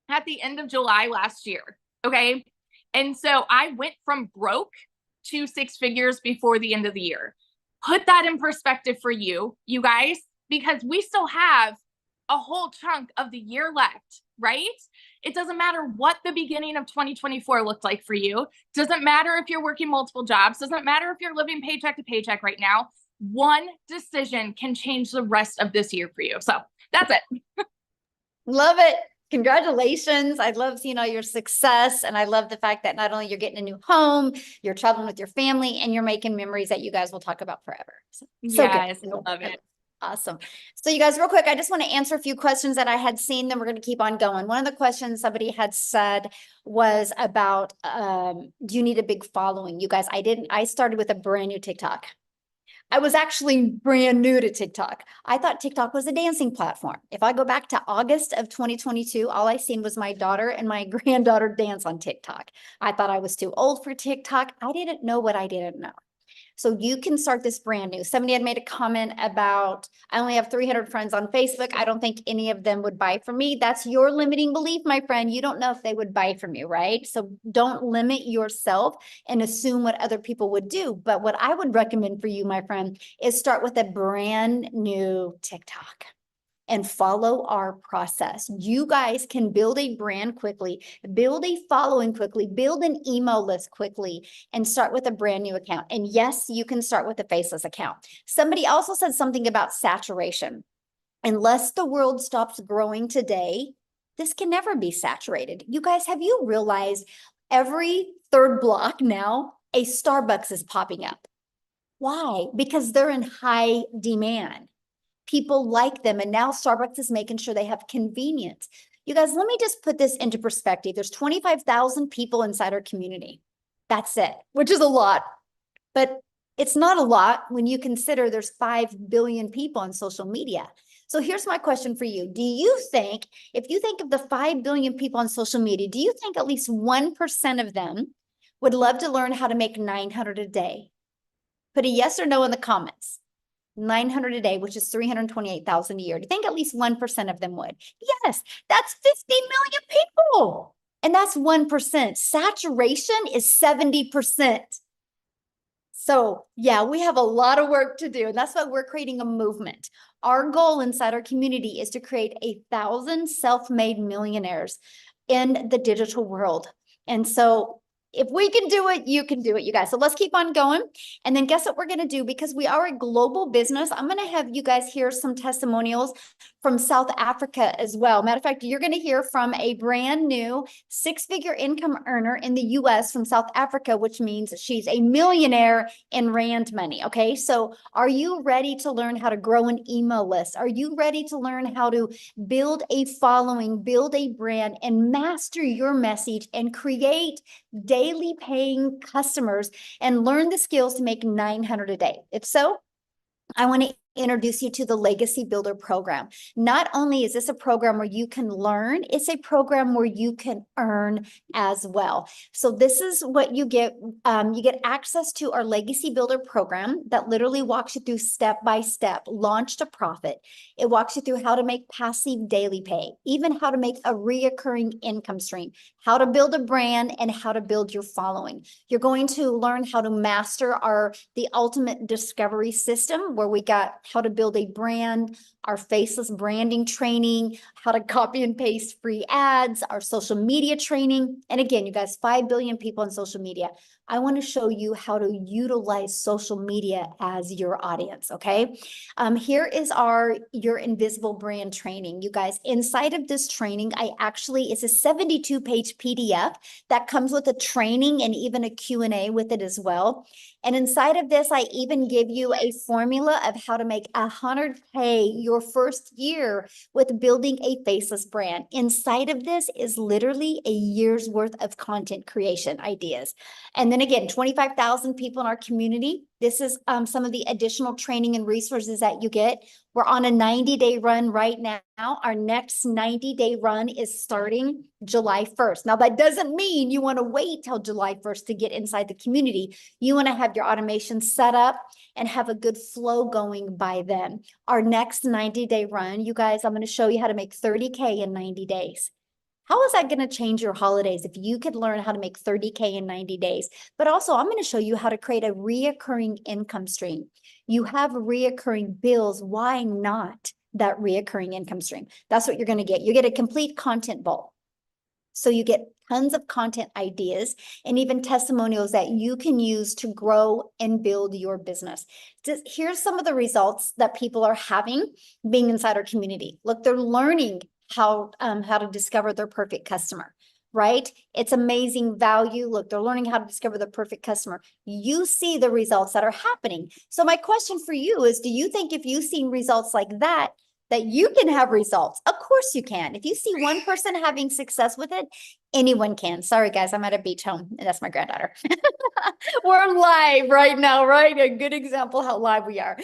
at the end of July last year. Okay. And so I went from broke to 6 figures before the end of the year. Put that in perspective for you guys, because we still have a whole chunk of the year left, right? It doesn't matter what the beginning of 2024 looked like for you. Doesn't matter if you're working multiple jobs. Doesn't matter if you're living paycheck to paycheck right now. One decision can change the rest of this year for you. So that's it. Love it. Congratulations. I love seeing all your success. And I love the fact that not only you're getting a new home, you're traveling with your family, and you're making memories that you guys will talk about forever. So yes, good. I love it. Awesome. So you guys, real quick, I just want to answer a few questions that I had seen, then we're going to keep on going. One of the questions somebody had said was about, do you need a big following? You guys, I started with a brand new TikTok. I was actually brand new to TikTok. I thought TikTok was a dancing platform. If I go back to August of 2022, all I seen was my daughter and my granddaughter dance on TikTok. I thought I was too old for TikTok. I didn't know what I didn't know. So you can start this brand new. Somebody had made a comment about, I only have 300 friends on Facebook. I don't think any of them would buy from me. That's your limiting belief, my friend. You don't know if they would buy from you, right? So don't limit yourself and assume what other people would do. But what I would recommend for you, my friend, is start with a brand new TikTok and follow our process. You guys can build a brand quickly, build a following quickly, build an email list quickly, and start with a brand new account. And yes, you can start with a faceless account. Somebody also said something about saturation. Unless the world stops growing today, this can never be saturated. You guys, have you realized every third block now, a Starbucks is popping up? Why? Because they're in high demand. People like them. And now Starbucks is making sure they have convenience. You guys, let me just put this into perspective. There's 25,000 people inside our community. That's it, which is a lot. But it's not a lot when you consider there's 5 billion people on social media. So here's my question for you. Do you think, if you think of the 5 billion people on social media, do you think at least 1% of them would love to learn how to make 900 a day? Put a yes or no in the comments. 900 a day, which is 328,000 a year. Do you think at least 1% of them would? Yes, that's 50 million people. And that's 1%. Saturation is 70%. So yeah, we have a lot of work to do. And that's why we're creating a movement. Our goal inside our community is to create 1,000 self-made millionaires in the digital world. And so if we can do it, you can do it, you guys. So let's keep on going. And then guess what we're going to do? Because we are a global business, I'm going to have you guys hear some testimonials from South Africa as well. Matter of fact, you're going to hear from a brand new 6-figure income earner in the US from South Africa, which means she's a millionaire in Rand money. Okay. So are you ready to learn how to grow an email list? Are you ready to learn how to build a following, build a brand, and master your message and create daily paying customers and learn the skills to make 900 a day? If so, I want to introduce you to the Legacy Builder program. Not only is this a program where you can learn, it's a program where you can earn as well. So this is what you get. You get access to our Legacy Builder program that literally walks you through step by step, launch to profit. It walks you through how to make passive daily pay, even how to make a reoccurring income stream, how to build a brand, and how to build your following. You're going to learn how to master the ultimate discovery system, where we got how to build a brand, our faceless branding training, how to copy and paste free ads, our social media training. And again, you guys, 5 billion people on social media. I want to show you how to utilize social media as your audience, okay? Here is your invisible brand training. You guys, inside of this training, it's a 72-page PDF that comes with a training and even a Q&A with it as well. And inside of this, I even give you a formula of how to make 100K your first year with building a faceless brand. Inside of this is literally a year's worth of content creation ideas. And then again, 25,000 people in our community. This is some of the additional training and resources that you get. We're on a 90-day run right now. Our next 90-day run is starting July 1st. Now, that doesn't mean you want to wait till July 1st to get inside the community. You want to have your automation set up and have a good flow going by then. Our next 90-day run, you guys, I'm going to show you how to make 30K in 90 days. How is that going to change your holidays if you could learn how to make 30K in 90 days? But also, I'm going to show you how to create a reoccurring income stream. You have reoccurring bills. Why not that reoccurring income stream? That's what you're going to get. You get a complete content vault. So you get tons of content ideas and even testimonials that you can use to grow and build your business. Here's some of the results that people are having being inside our community. Look, they're learning how to discover their perfect customer, right? It's amazing value. Look, they're learning how to discover the perfect customer. You see the results that are happening. So my question for you is, do you think if you've seen results like that you can have results? Of course you can. If you see one person having success with it, anyone can. Sorry, guys, I'm at a beach home, and that's my granddaughter. We're live right now, right? A good example how live we are.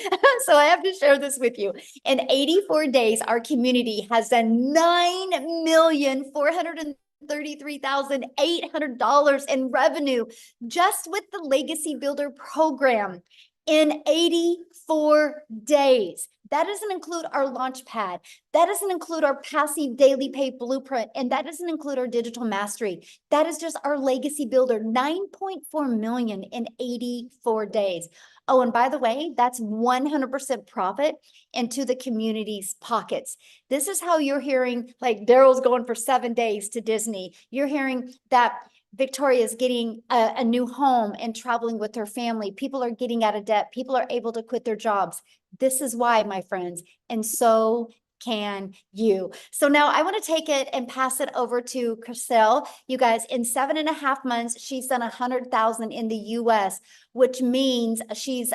So I have to share this with you. In 84 days, our community has done 9,433,000 $33,800 in revenue just with the Legacy Builder program in 84 days. That doesn't include our launch pad. That doesn't include our passive daily pay blueprint. And that doesn't include our digital mastery. That is just our Legacy Builder, 9.4 million in 84 days. Oh, and by the way, that's 100% profit into the community's pockets. This is how you're hearing, like, Daryl's going for 7 days to Disney. You're hearing that Victoria's getting a new home and traveling with her family. People are getting out of debt. People are able to quit their jobs. This is why, my friends. And so can you. So now I want to take it and pass it over to Chriselle. You guys, in 7.5 months, she's done 100,000 in the US, which means she's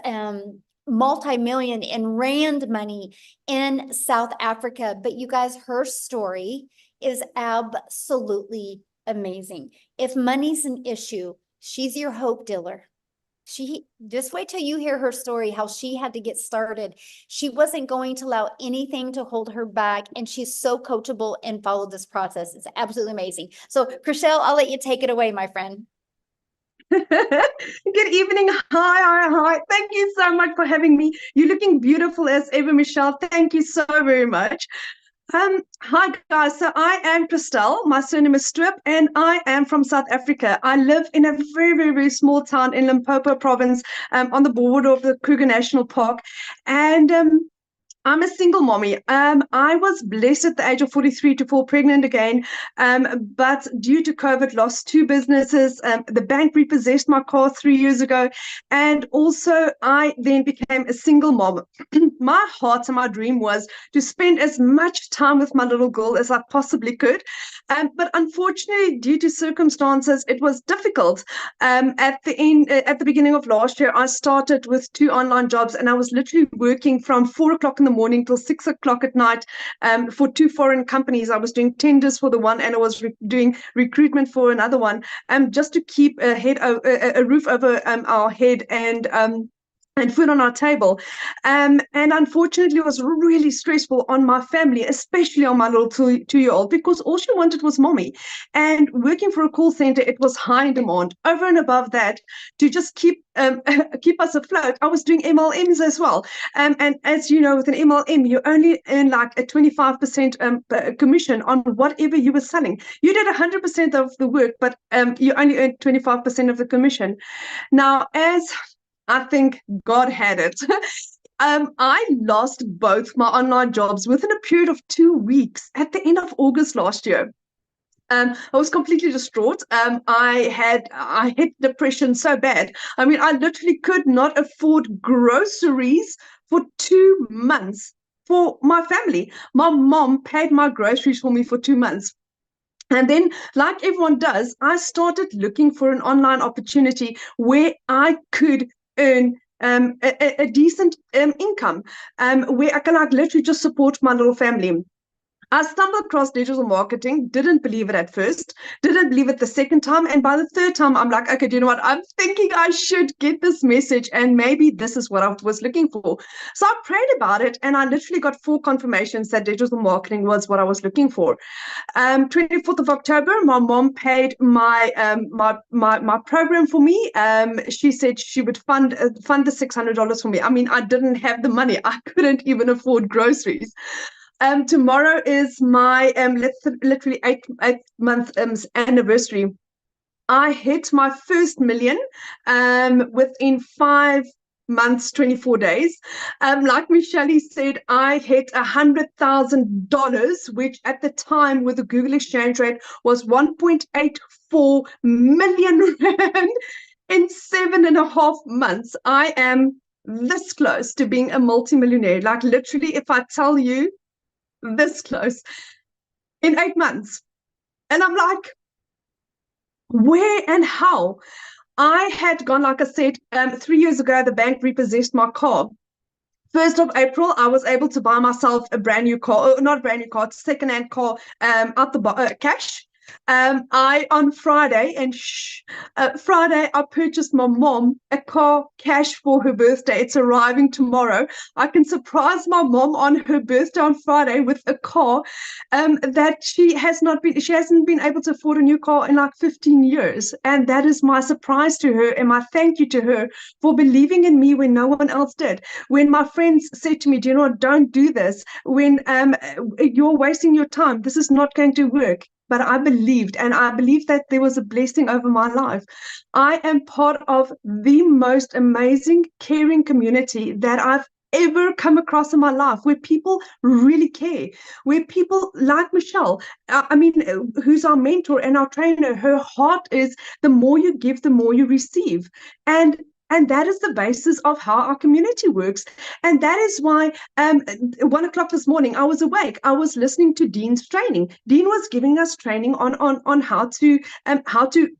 multi-million in rand money in South Africa. But you guys, her story is absolutely amazing. If money's an issue, she's your hope dealer. She just wait till you hear her story, how she had to get started. She wasn't going to allow anything to hold her back, and she's so coachable and followed this process. It's absolutely amazing. So, Chriselle, I'll let you take it away, my friend. Good evening. Hi. Thank you so much for having me. You're looking beautiful as ever, Michelle. Thank you so very much. Hi guys, so I am Christelle, my surname is Strip, and I am from South Africa. I live in a very, very, very small town in Limpopo province, on the border of the Kruger National Park, and I'm a single mommy. I was blessed at the age of 43 to fall pregnant again, but due to COVID, lost 2 businesses. The bank repossessed my car 3 years ago, and also I then became a single mom. My heart and my dream was to spend as much time with my little girl as I possibly could, but unfortunately, due to circumstances, it was difficult. At the beginning of last year, I started with 2 online jobs, and I was literally working from 4 o'clock in the morning till 6 o'clock at night, for 2 foreign companies. I was doing tenders for the one, and I was doing recruitment for another one, just to keep a roof over our head and food on our table. And unfortunately, it was really stressful on my family, especially on my little 2-year-old, because all she wanted was mommy. And working for a call center, it was high in demand. Over and above that, to just keep us afloat, I was doing MLMs as well. And as you know, with an MLM, you only earn like a 25% commission on whatever you were selling. You did 100% of the work, but you only earned 25% of the commission. Now, as I think God had it. I lost both my online jobs within a period of 2 weeks at the end of August last year. I was completely distraught. I hit depression so bad. I mean, I literally could not afford groceries for 2 months for my family. My mom paid my groceries for me for 2 months. And then, like everyone does, I started looking for an online opportunity where I could earn a decent income, where I can like literally just support my little family. I stumbled across digital marketing, didn't believe it at first, didn't believe it the second time. And by the third time, I'm like, okay, do you know what? I'm thinking I should get this message, and maybe this is what I was looking for. So I prayed about it, and I literally got 4 confirmations that digital marketing was what I was looking for. 24th of October, my mom paid my program for me. She said she would fund the $600 for me. I mean, I didn't have the money. I couldn't even afford groceries. Tomorrow is my literally 8-month anniversary. I hit my first million within 5 months, 24 days. Like Michelle said, I hit $100,000, which at the time with the Google exchange rate was 1.84 million rand in 7.5 months. I am this close to being a multimillionaire. Like literally, if I tell you, this close in 8 months. And I'm like, where and how? I had gone, like I said, 3 years ago, the bank repossessed my car. 1st of April, I was able to buy myself a brand new car, not a brand new car, second-hand car, out the cash. On Friday, Friday, I purchased my mom a car cash for her birthday. It's arriving tomorrow. I can surprise my mom on her birthday on Friday with a car that she hasn't been able to afford a new car in like 15 years. And that is my surprise to her and my thank you to her for believing in me when no one else did. When my friends said to me, do you know what, don't do this. When you're wasting your time. This is not going to work. But I believed, and I believed that there was a blessing over my life. I am part of the most amazing, caring community that I've ever come across in my life, where people really care, where people like Michelle, who's our mentor and our trainer, her heart is the more you give, the more you receive. And that is the basis of how our community works. And that is why 1 o'clock this morning, I was awake. I was listening to Dean's training. Dean was giving us training on how to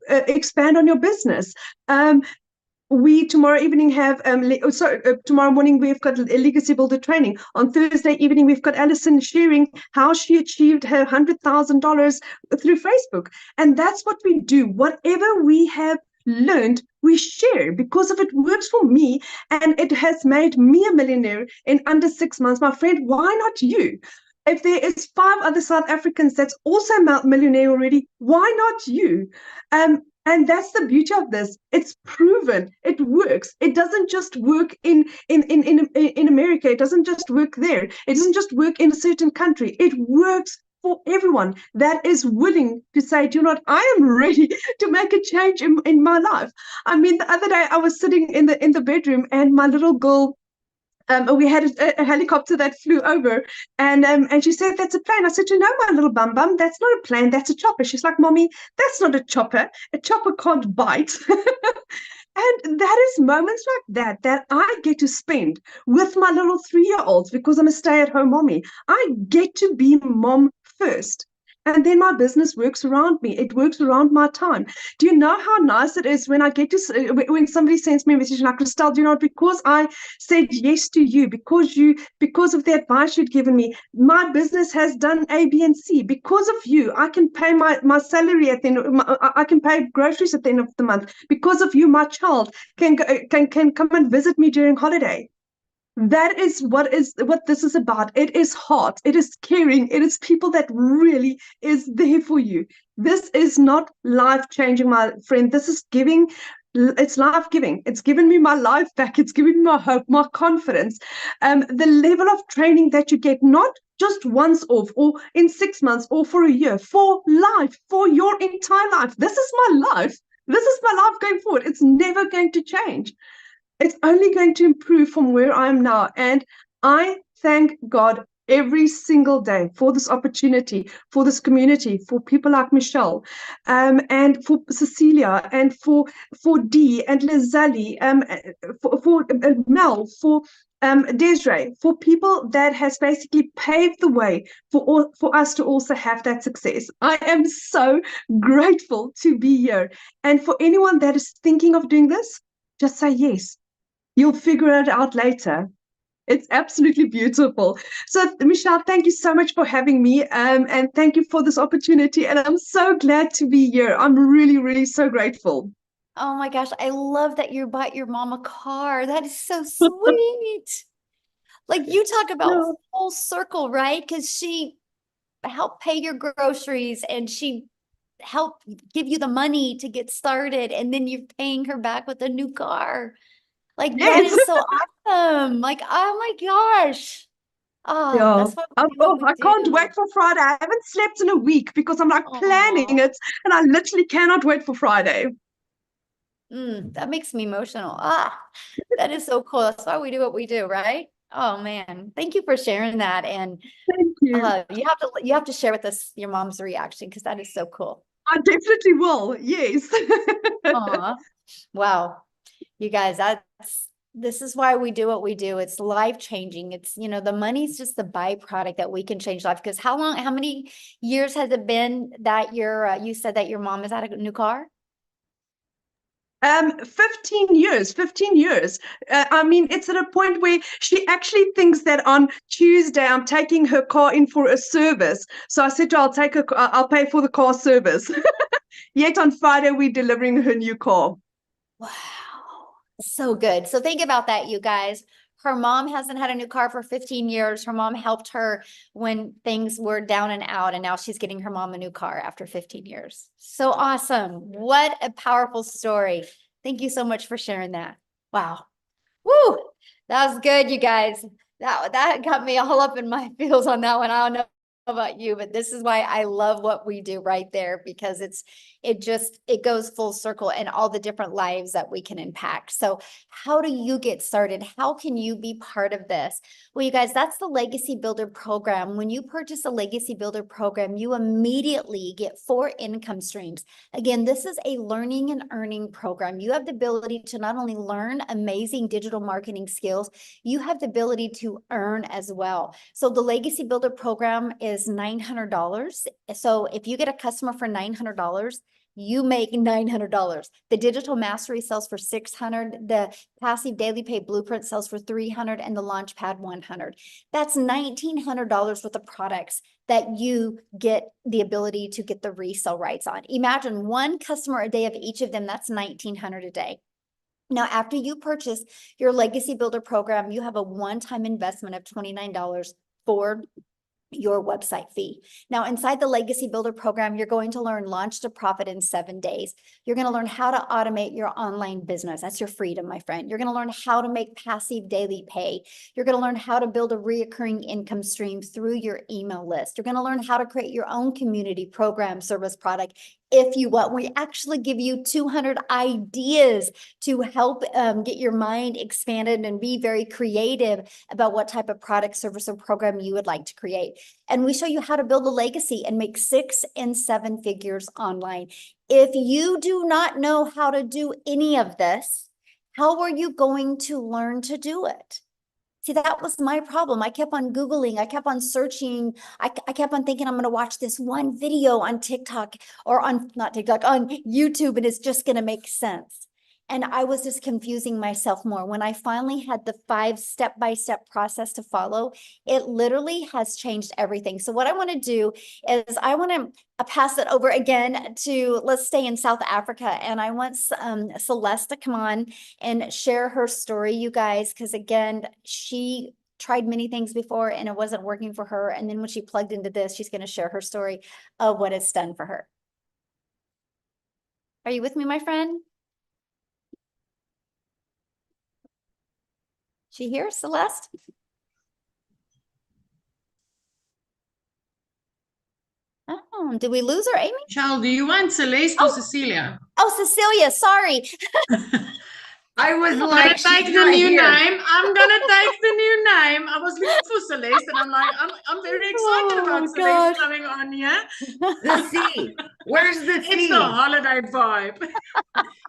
expand on your business. We tomorrow evening have tomorrow morning we've got a legacy builder training. On Thursday evening we've got Alison sharing how she achieved her $100,000 through Facebook. And that's what we do. Whatever we have learned, we share, because if it works for me and it has made me a millionaire in under 6 months, my friend, why not you? If there is 5 other South Africans that's also millionaire already, why not you? And that's the beauty of this. It's proven. It works. It doesn't just work in America. It doesn't just work there. It doesn't just work in a certain country. It works for everyone that is willing to say, do you know what, I am ready to make a change in my life. I mean, the other day I was sitting in the bedroom and my little girl, we had a helicopter that flew over, and she said, that's a plane. I said, you know, my little bum, that's not a plane, that's a chopper. She's like, Mommy, that's not a chopper. A chopper can't bite. And that is moments like that I get to spend with my little 3-year-olds because I'm a stay-at-home mommy. I get to be mom first. And then my business works around me. It works around my time. Do you know how nice it is when I get to, when somebody sends me a message like, Christelle, do you know, because I said yes to you, because of the advice you'd given me, my business has done A, B, and C. Because of you, I can pay my salary at the end. I can pay groceries at the end of the month. Because of you, my child can come and visit me during holiday. That is what this is about. It is heart. It is caring. It is people that really is there for you. This is not life-changing, my friend. This is giving. It's life-giving. It's given me my life back. It's given me my hope, my confidence. The level of training that you get, not just once off or in 6 months or for a year, for life, for your entire life. This is my life. This is my life going forward. It's never going to change. It's only going to improve from where I am now. And I thank God every single day for this opportunity, for this community, for people like Michelle, and for Cecilia, and for Dee and Lizelle, for Mel, for Desiree, for people that has basically paved the way for us to also have that success. I am so grateful to be here. And for anyone that is thinking of doing this, just say yes. You'll figure it out later. It's absolutely beautiful. So, Michelle, thank you so much for having me, and thank you for this opportunity. And I'm so glad to be here. I'm really, really so grateful. Oh my gosh, I love that you bought your mom a car. That is so sweet. Like, you talk about full circle, right? Because she helped pay your groceries and she helped give you the money to get started, and then you're paying her back with a new car. Like, that is so awesome. Like, oh my gosh. Oh, that's what we do. I can't wait for Friday. I haven't slept in a week because I'm like planning it, and I literally cannot wait for Friday. That makes me emotional. That is so cool. That's why we do what we do, right? Oh man, thank you for sharing that. And thank you. You have to share with us your mom's reaction, because that is so cool. I definitely will. Yes. Wow. You guys, this is why we do what we do. It's life changing. It's, the money's just the byproduct that we can change life. Because how many years has it been that you said that your mom has had a new car? 15 years, 15 years. I mean, it's at a point where she actually thinks that on Tuesday I'm taking her car in for a service. So I said to her, I'll pay for the car service. Yet on Friday, we're delivering her new car. Wow. So good. So think about that, you guys. Her mom hasn't had a new car for 15 years. Her mom helped her when things were down and out, and now she's getting her mom a new car after 15 years. So awesome. What a powerful story. Thank you so much for sharing that. Wow. Woo. That was good, you guys. That got me all up in my feels on that one. I don't know about you, but this is why I love what we do right there, because it goes full circle and all the different lives that we can impact. So how do you get started? How can you be part of this? Well, you guys, that's the Legacy Builder program. When you purchase a Legacy Builder program, you immediately get 4 income streams. Again, this is a learning and earning program. You have the ability to not only learn amazing digital marketing skills, you have the ability to earn as well. So the Legacy Builder program is $900. So if you get a customer for $900, you make $900. The digital mastery sells for $600. The passive daily pay blueprint sells for $300, and the launchpad $100. That's $1,900 worth of products that you get the ability to get the resale rights on. Imagine 1 customer a day of each of them. That's $1,900 a day. Now, after you purchase your Legacy Builder program, you have a one-time investment of $29 for your website fee. Now, inside the Legacy Builder program, you're going to learn launch to profit in 7 days. You're going to learn how to automate your online business. That's your freedom, my friend. You're going to learn how to make passive daily pay. You're going to learn how to build a reoccurring income stream through your email list. You're going to learn how to create your own community program, service, product. If you want, we actually give you 200 ideas to help get your mind expanded and be very creative about what type of product, service, or program you would like to create. And we show you how to build a legacy and make 6 and 7 figures online. If you do not know how to do any of this, how are you going to learn to do it? See, that was my problem. I kept on Googling, I kept on searching, I kept on thinking I'm going to watch this one video on TikTok or not TikTok, on YouTube, and it's just going to make sense. And I was just confusing myself more. When I finally had the 5 step-by-step process to follow, it literally has changed everything. So what I want to do is I want to pass it over again to, let's stay in South Africa. And I want Celeste to come on and share her story, you guys, because again, she tried many things before and it wasn't working for her. And then when she plugged into this, she's going to share her story of what it's done for her. Are you with me, my friend? She here, Celeste? Oh, did we lose her, Amy? Michelle, do you want Celeste or Cecilia? Oh, Cecilia, sorry. I was I'm like, gonna take she's the not new here. name. I'm gonna take the new name. I was looking for Celeste, and I'm like, I'm very excited about Celeste coming on here. The C. Where's the C? It's the holiday vibe.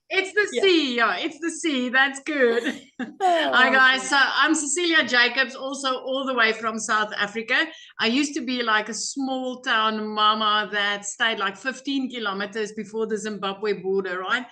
It's the C, yeah. It's the C. That's good. Hi guys. So I'm Cecilia Jacobs, also all the way from South Africa. I used to be like a small town mama that stayed like 15 kilometers before the Zimbabwe border, right?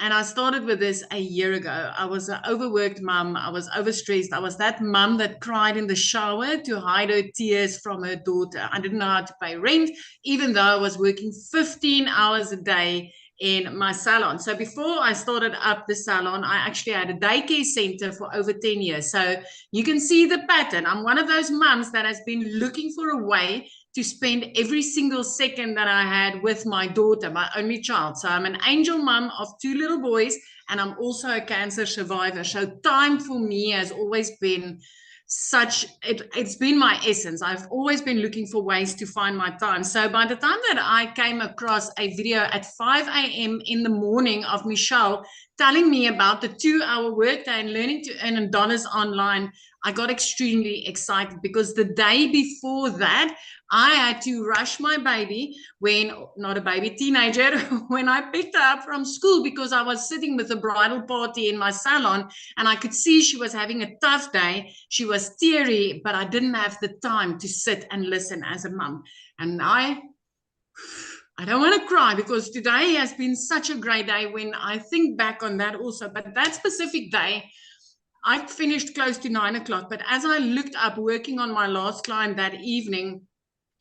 And I started with this a year ago. I was an overworked mom. I was overstressed. I was that mom that cried in the shower to hide her tears from her daughter. I didn't know how to pay rent, even though I was working 15 hours a day in my salon. So before I started up the salon, I actually had a daycare center for over 10 years. So you can see the pattern. I'm one of those moms that has been looking for a way to spend every single second that I had with my daughter, my only child. So I'm an angel mom of 2 little boys, and I'm also a cancer survivor. So time for me has always been it's been my essence. I've always been looking for ways to find my time. So by the time that I came across a video at 5 a.m. in the morning of Michelle telling me about the 2-hour workday and learning to earn dollars online, I got extremely excited because the day before that, I had to rush my baby not a baby, teenager, when I picked her up from school because I was sitting with a bridal party in my salon and I could see she was having a tough day. She was teary, but I didn't have the time to sit and listen as a mom. And I don't want to cry because today has been such a great day when I think back on that also. But that specific day, I finished close to 9 o'clock. But as I looked up working on my last client that evening,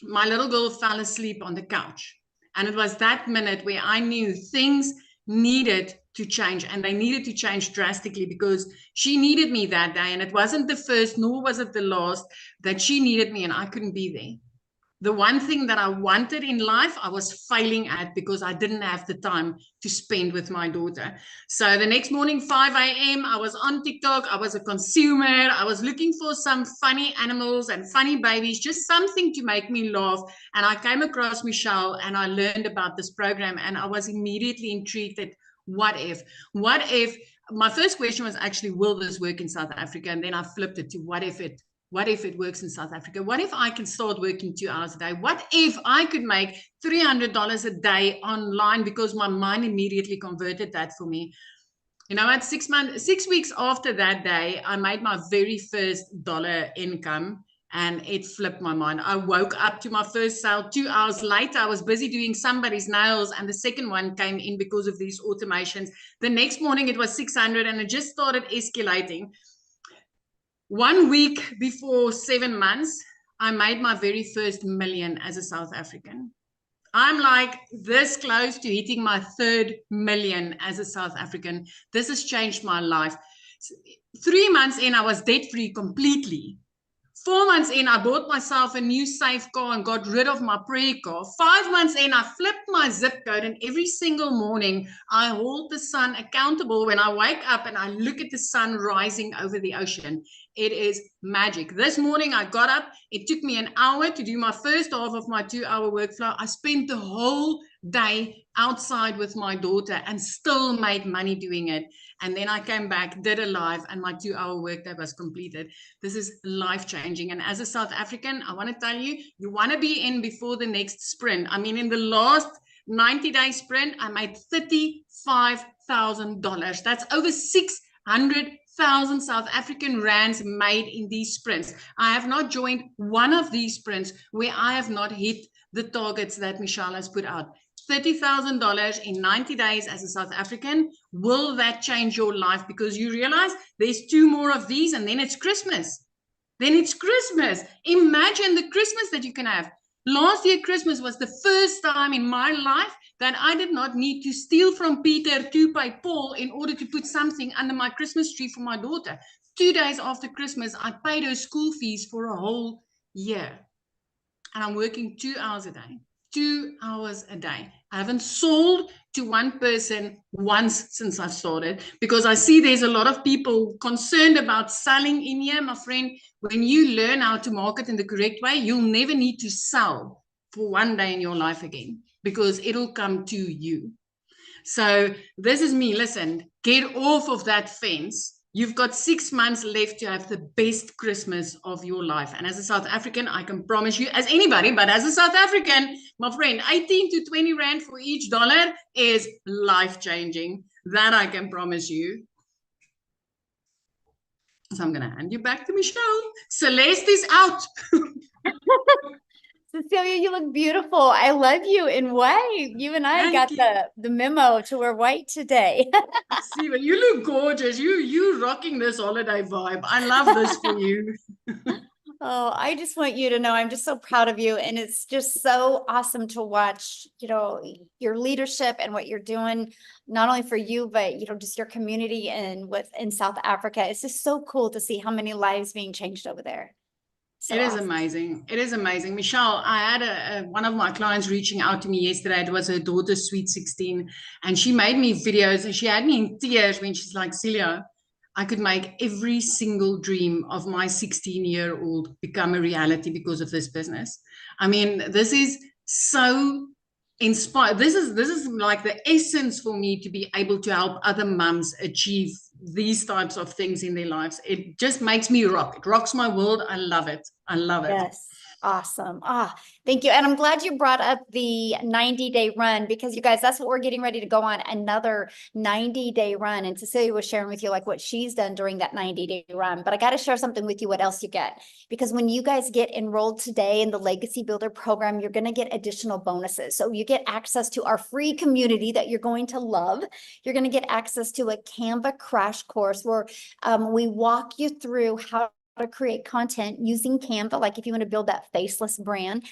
my little girl fell asleep on the couch. And it was that minute where I knew things needed to change, and they needed to change drastically because she needed me that day. And it wasn't the first, nor was it the last, that she needed me and I couldn't be there. The one thing that I wanted in life, I was failing at because I didn't have the time to spend with my daughter. So the next morning, 5 a.m., I was on TikTok. I was a consumer. I was looking for some funny animals and funny babies, just something to make me laugh. And I came across Michelle and I learned about this program, and I was immediately intrigued at what if, my first question was actually, will this work in South Africa? And then I flipped it to what if it works in South Africa? What if I can start working 2 hours a day? What if I could make $300 a day online? Because my mind immediately converted that for me. You know, at 6 weeks after that day, I made my very first dollar income, and it flipped my mind. I woke up to my first sale 2 hours later. I was busy doing somebody's nails, and the second one came in because of these automations. The next morning it was 600, and it just started escalating. 1 week before 7 months, I made my very first million as a South African. I'm like this close to hitting my 3rd million as a South African. This has changed my life. 3 months in, I was debt-free completely. 4 months in, I bought myself a new safe car and got rid of my prayer car. 5 months in, I flipped my zip code, and every single morning I hold the sun accountable when I wake up and I look at the sun rising over the ocean. It is magic. This morning I got up. It took me an hour to do my first half of my 2-hour workflow. I spent the whole day outside with my daughter and still made money doing it. And then I came back, did a live, and my 2-hour workday was completed. This is life-changing. And as a South African, I want to tell you, you want to be in before the next sprint. I mean, in the last 90-day sprint, I made $35,000. That's over 600,000 South African rands made in these sprints. I have not joined one of these sprints where I have not hit the targets that Michelle has put out. $30,000 in 90 days as a South African. Will that change your life? Because you realize there's 2 more of these and then it's Christmas. Then it's Christmas. Imagine the Christmas that you can have. Last year, Christmas was the first time in my life that I did not need to steal from Peter to pay Paul in order to put something under my Christmas tree for my daughter. 2 days after Christmas, I paid her school fees for a whole year. And I'm working 2 hours a day. 2 hours a day. I haven't sold to one person once since I've started, because I see there's a lot of people concerned about selling in here. My friend, when you learn how to market in the correct way, you'll never need to sell for one day in your life again, because it'll come to you. So this is me. Listen, get off of that fence. You've got 6 months left to have the best Christmas of your life. And as a South African, I can promise you, as anybody, but as a South African, my friend, 18 to 20 rand for each dollar is life-changing. That I can promise you. So I'm going to hand you back to Michelle. Celeste is out. Cecilia, you look beautiful. I love you in white. You and I got the memo to wear white today. See, but you look gorgeous. You rocking this holiday vibe. I love this for you. Oh, I just want you to know I'm just so proud of you. And it's just so awesome to watch, you know, your leadership and what you're doing, not only for you, but, you know, just your community and in South Africa. It's just so cool to see how many lives being changed over there. So it is awesome. amazing. It is amazing. Michelle, I had one of my clients reaching out to me yesterday. It was her daughter's sweet 16, and she made me videos, and she had me in tears when she's like, Celia, I could make every single dream of my 16-year-old become a reality because of this business. I mean, this is so inspired. This is like the essence for me to be able to help other mums achieve these types of things in their lives. It just makes me rock. It rocks my world. I love it. I love it. Yes. Awesome. Thank you. And I'm glad you brought up the 90-day run, because you guys, that's what we're getting ready to go on, another 90-day run. And Cecilia was sharing with you like what she's done during that 90-day run. But I got to share something with you, what else you get. Because when you guys get enrolled today in the Legacy Builder program, you're going to get additional bonuses. So you get access to our free community that you're going to love. You're going to get access to a Canva crash course where we walk you through how to create content using Canva, like if you want to build that faceless brand.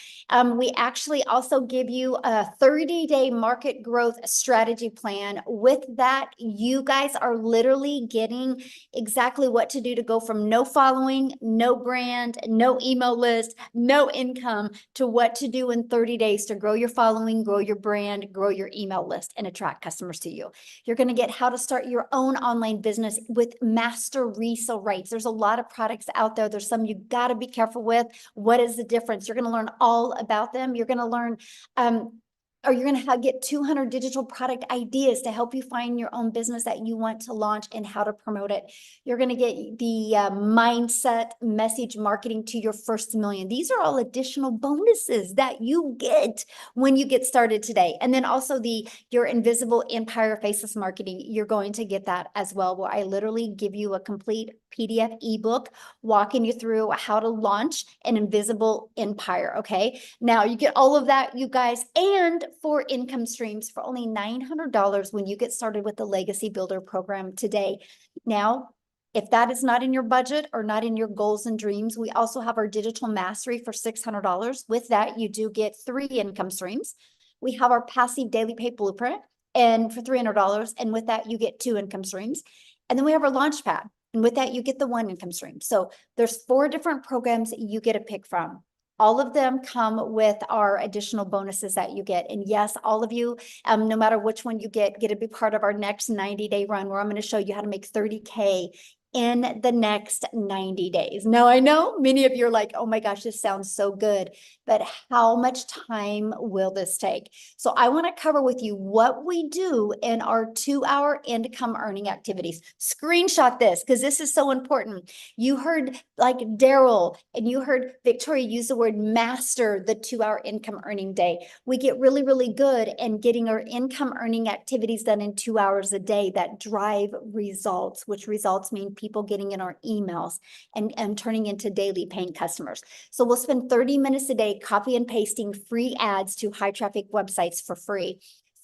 We actually also give you a 30-day market growth strategy plan. With that, you guys are literally getting exactly what to do to go from no following, no brand, no email list, no income, to what to do in 30 days to grow your following, grow your brand, grow your email list, and attract customers to you. You're going to get how to start your own online business with master resale rates. There's a lot of products out there. There's some you got to be careful with. What is the difference? You're going to learn all about them. You're going to learn, or you're going to get 200 digital product ideas to help you find your own business that you want to launch and how to promote it. You're going to get the mindset message marketing to your first million. These are all additional bonuses that you get when you get started today. And then also your invisible empire faceless marketing, you're going to get that as well, where I literally give you a complete PDF ebook walking you through how to launch an invisible empire. Okay. Now you get all of that, you guys, and for income streams for only $900 when you get started with the Legacy Builder program today. Now, if that is not in your budget or not in your goals and dreams, we also have our digital mastery for $600. With that, you do get 3 income streams. We have our passive daily pay blueprint and for $300. And with that, you get 2 income streams. And then we have our launch pad. And with that, you get the 1 income stream. So there's 4 different programs that you get to pick from. All of them come with our additional bonuses that you get. And yes, all of you, no matter which one you get to be part of our next 90-day run, where I'm going to show you how to make 30K in the next 90 days. Now, I know many of you are like, oh my gosh, this sounds so good, but how much time will this take? So I want to cover with you what we do in our 2-hour income earning activities. Screenshot this because this is so important. You heard like Daryl and you heard Victoria use the word master the 2-hour income earning day. We get really, really good in getting our income earning activities done in 2 hours a day that drive results, which results mean people getting in our emails and turning into daily paying customers. So we'll spend 30 minutes a day copy and pasting free ads to high traffic websites for free.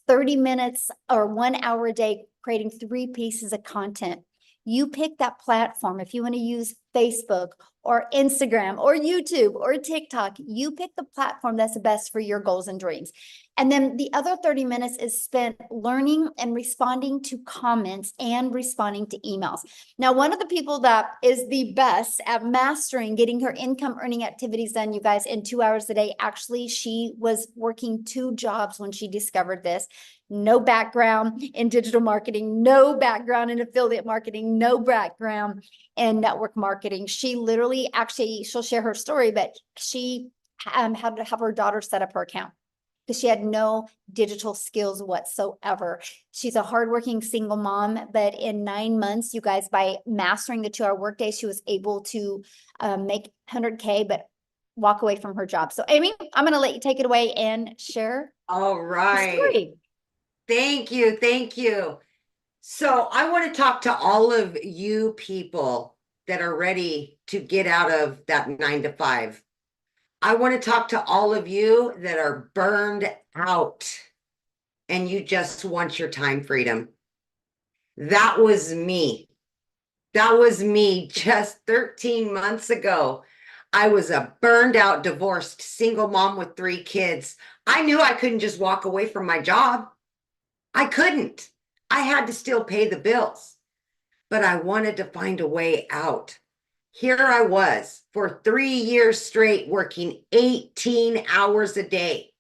30 minutes or 1 hour a day creating 3 pieces of content. You pick that platform. If you want to use Facebook or Instagram or YouTube or TikTok, you pick the platform that's the best for your goals and dreams. And then the other 30 minutes is spent learning and responding to comments and responding to emails. Now, one of the people that is the best at mastering getting her income earning activities done, you guys, in 2 hours a day, actually, she was working 2 jobs when she discovered this. No background in digital marketing, no background in affiliate marketing, no background in network marketing. She literally, actually, she'll share her story, but she had to have her daughter set up her account because she had no digital skills whatsoever. She's a hardworking single mom, but in 9 months, you guys, by mastering the 2-hour workday, she was able to make 100K, but walk away from her job. So Amy, I'm going to let you take it away and share. All right. The story. Thank you. Thank you. So I want to talk to all of you people that are ready to get out of that 9 to 5. I want to talk to all of you that are burned out and you just want your time freedom. That was me. That was me just 13 months ago. I was a burned out, divorced, single mom with 3 kids. I knew I couldn't just walk away from my job. I couldn't. I had to still pay the bills, but I wanted to find a way out. Here I was for 3 years straight working 18 hours a day.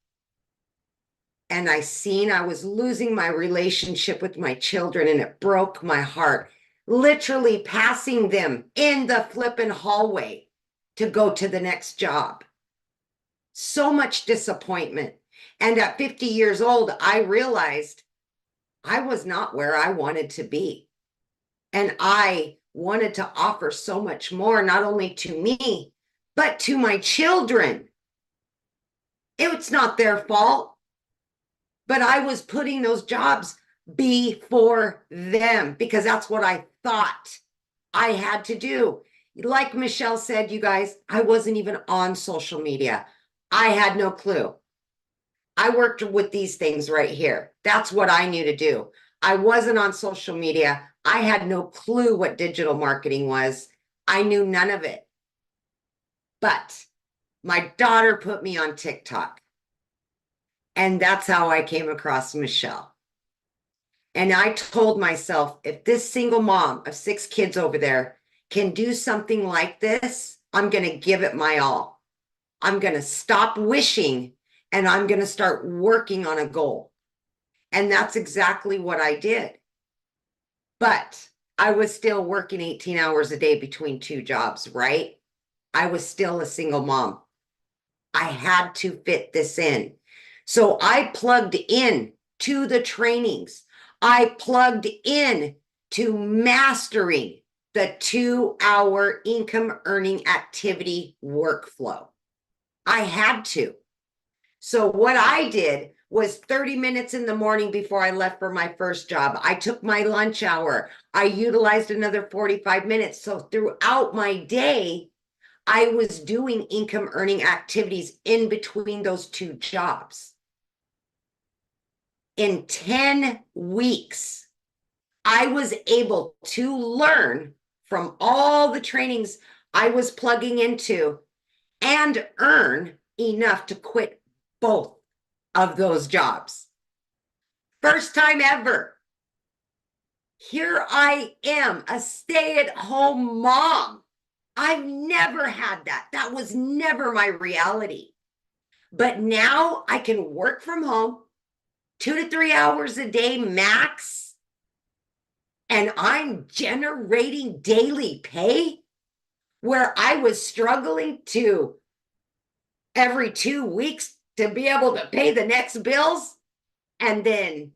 And I seen I was losing my relationship with my children and it broke my heart, literally passing them in the flippin' hallway to go to the next job. So much disappointment. And at 50 years old, I realized I was not where I wanted to be. And I wanted to offer so much more, not only to me, but to my children. It's not their fault, but I was putting those jobs before them because that's what I thought I had to do. Like Michelle said, you guys, I wasn't even on social media. I had no clue. I worked with these things right here. That's what I knew to do. I wasn't on social media. I had no clue what digital marketing was. I knew none of it. But my daughter put me on TikTok. And that's how I came across Michelle. And I told myself, if this single mom of 6 kids over there can do something like this, I'm going to give it my all. I'm going to stop wishing and I'm going to start working on a goal. And that's exactly what I did. But I was still working 18 hours a day between 2 jobs, right? I was still a single mom. I had to fit this in. So I plugged in to the trainings. I plugged in to mastering the 2-hour income earning activity workflow. I had to. So what I did was 30 minutes in the morning before I left for my first job. I took my lunch hour. I utilized another 45 minutes. So throughout my day, I was doing income earning activities in between those 2 jobs. In 10 weeks, I was able to learn from all the trainings I was plugging into and earn enough to quit both of those jobs. First time ever. Here I am, a stay-at-home mom. I've never had that. That was never my reality. But now I can work from home 2 to 3 hours a day max. And I'm generating daily pay where I was struggling to every 2 weeks to be able to pay the next bills and then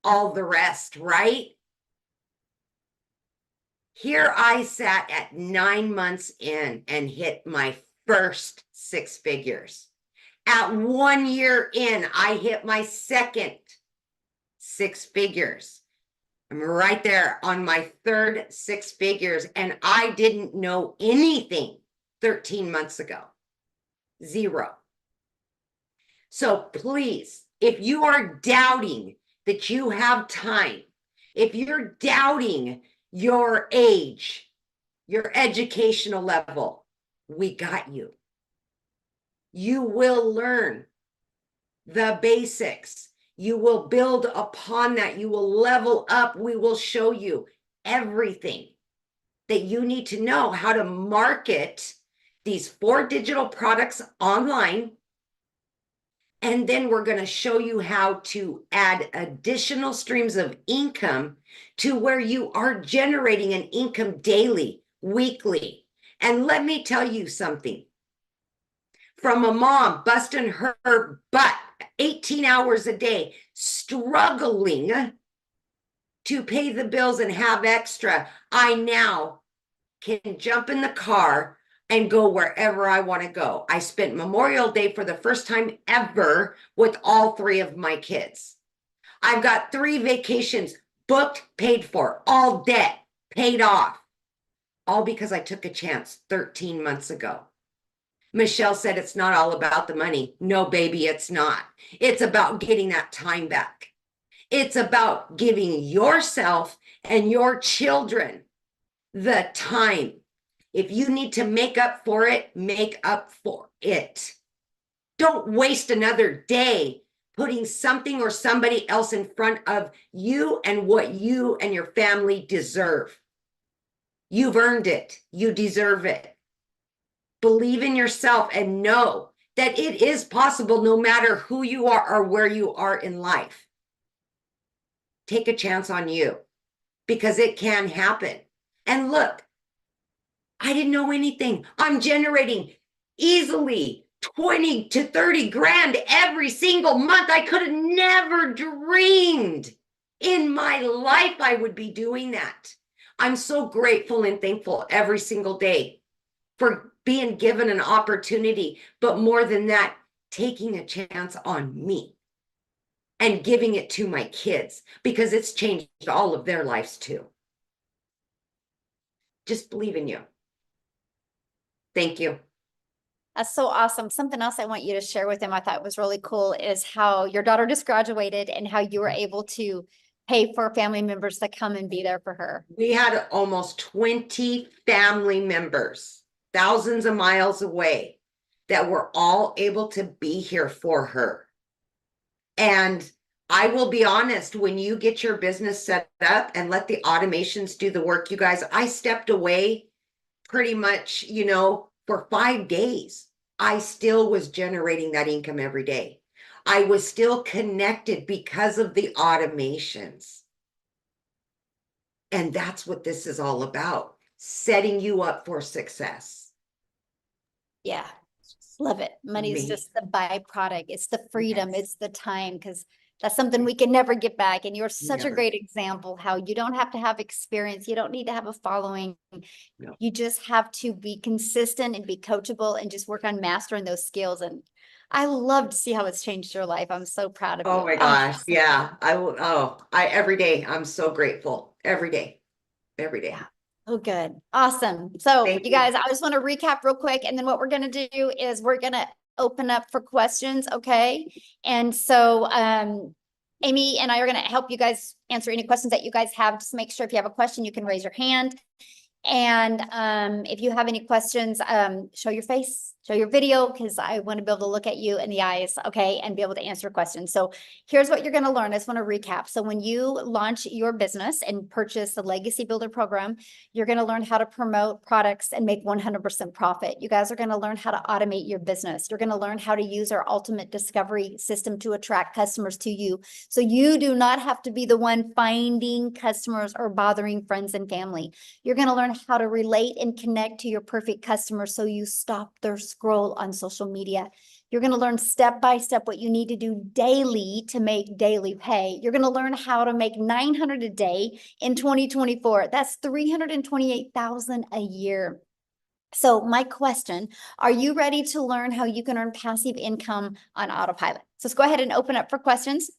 all the rest, right? Here I sat at 9 months in and hit my first 6 figures. At 1 year in, I hit my second 6 figures. I'm right there on my third 6 figures, and I didn't know anything 13 months ago. 0. So please, if you are doubting that you have time, if you're doubting your age, your educational level, we got you. You will learn the basics. You will build upon that. You will level up. We will show you everything that you need to know how to market these 4 digital products online. And then we're going to show you how to add additional streams of income to where you are generating an income daily, weekly. And let me tell you something. From a mom busting her butt 18 hours a day, struggling to pay the bills and have extra, I now can jump in the car and go wherever I want to go. I spent Memorial Day for the first time ever with all 3 of my kids. I've got 3 vacations booked, paid for, all debt paid off, all because I took a chance 13 months ago. Michelle said it's not all about the money. No, baby, it's not. It's about getting that time back. It's about giving yourself and your children the time. If you need to make up for it, make up for it. Don't waste another day putting something or somebody else in front of you and what you and your family deserve. You've earned it. You deserve it. Believe in yourself and know that it is possible no matter who you are or where you are in life. Take a chance on you because it can happen. And look, I didn't know anything. I'm generating easily 20 to 30 grand every single month. I could have never dreamed in my life I would be doing that. I'm so grateful and thankful every single day for being given an opportunity, but more than that, taking a chance on me and giving it to my kids because it's changed all of their lives too. Just believe in you. Thank you. That's so awesome. Something else I want you to share with them I thought was really cool is how your daughter just graduated and how you were able to pay for family members to come and be there for her. We had almost 20 family members, thousands of miles away, that were all able to be here for her. And I will be honest, when you get your business set up and let the automations do the work, you guys, I stepped away pretty much, for 5 days. I still was generating that income every day. I was still connected because of the automations. And that's what this is all about, setting you up for success. Yeah, love it. Money is just the byproduct. It's the freedom. Yes. It's the time, because that's something we can never get back. And you're such a Never. great example how you don't have to have experience. You don't need to have a following. No. You just have to be consistent and be coachable and just work on mastering those skills. And I love to see how it's changed your life. I'm so proud of you. Oh my gosh. Yeah. I will. Every day I'm so grateful. Every day. Yeah. Oh, good. Awesome. So Thank you you. guys, I just want to recap real quick. And then what we're going to do is we're going to open up for questions. Okay. And so, Amy and I are going to help you guys answer any questions that you guys have. Just make sure if you have a question, you can raise your hand. And if you have any questions, show your face, show your video, because I want to be able to look at you in the eyes, okay, and be able to answer questions. So here's what you're going to learn. I just want to recap. So when you launch your business and purchase the Legacy Builder program, you're going to learn how to promote products and make 100% profit. You guys are going to learn how to automate your business. You're going to learn how to use our ultimate discovery system to attract customers to you. So you do not have to be the one finding customers or bothering friends and family. You're going to learn how to relate and connect to your perfect customer so you stop their scroll on social media. You're going to learn step by step what you need to do daily to make daily pay. You're going to learn how to make 900 a day in 2024. That's 328,000 a year. So my question, are you ready to learn how you can earn passive income on autopilot? So let's go ahead and open up for questions.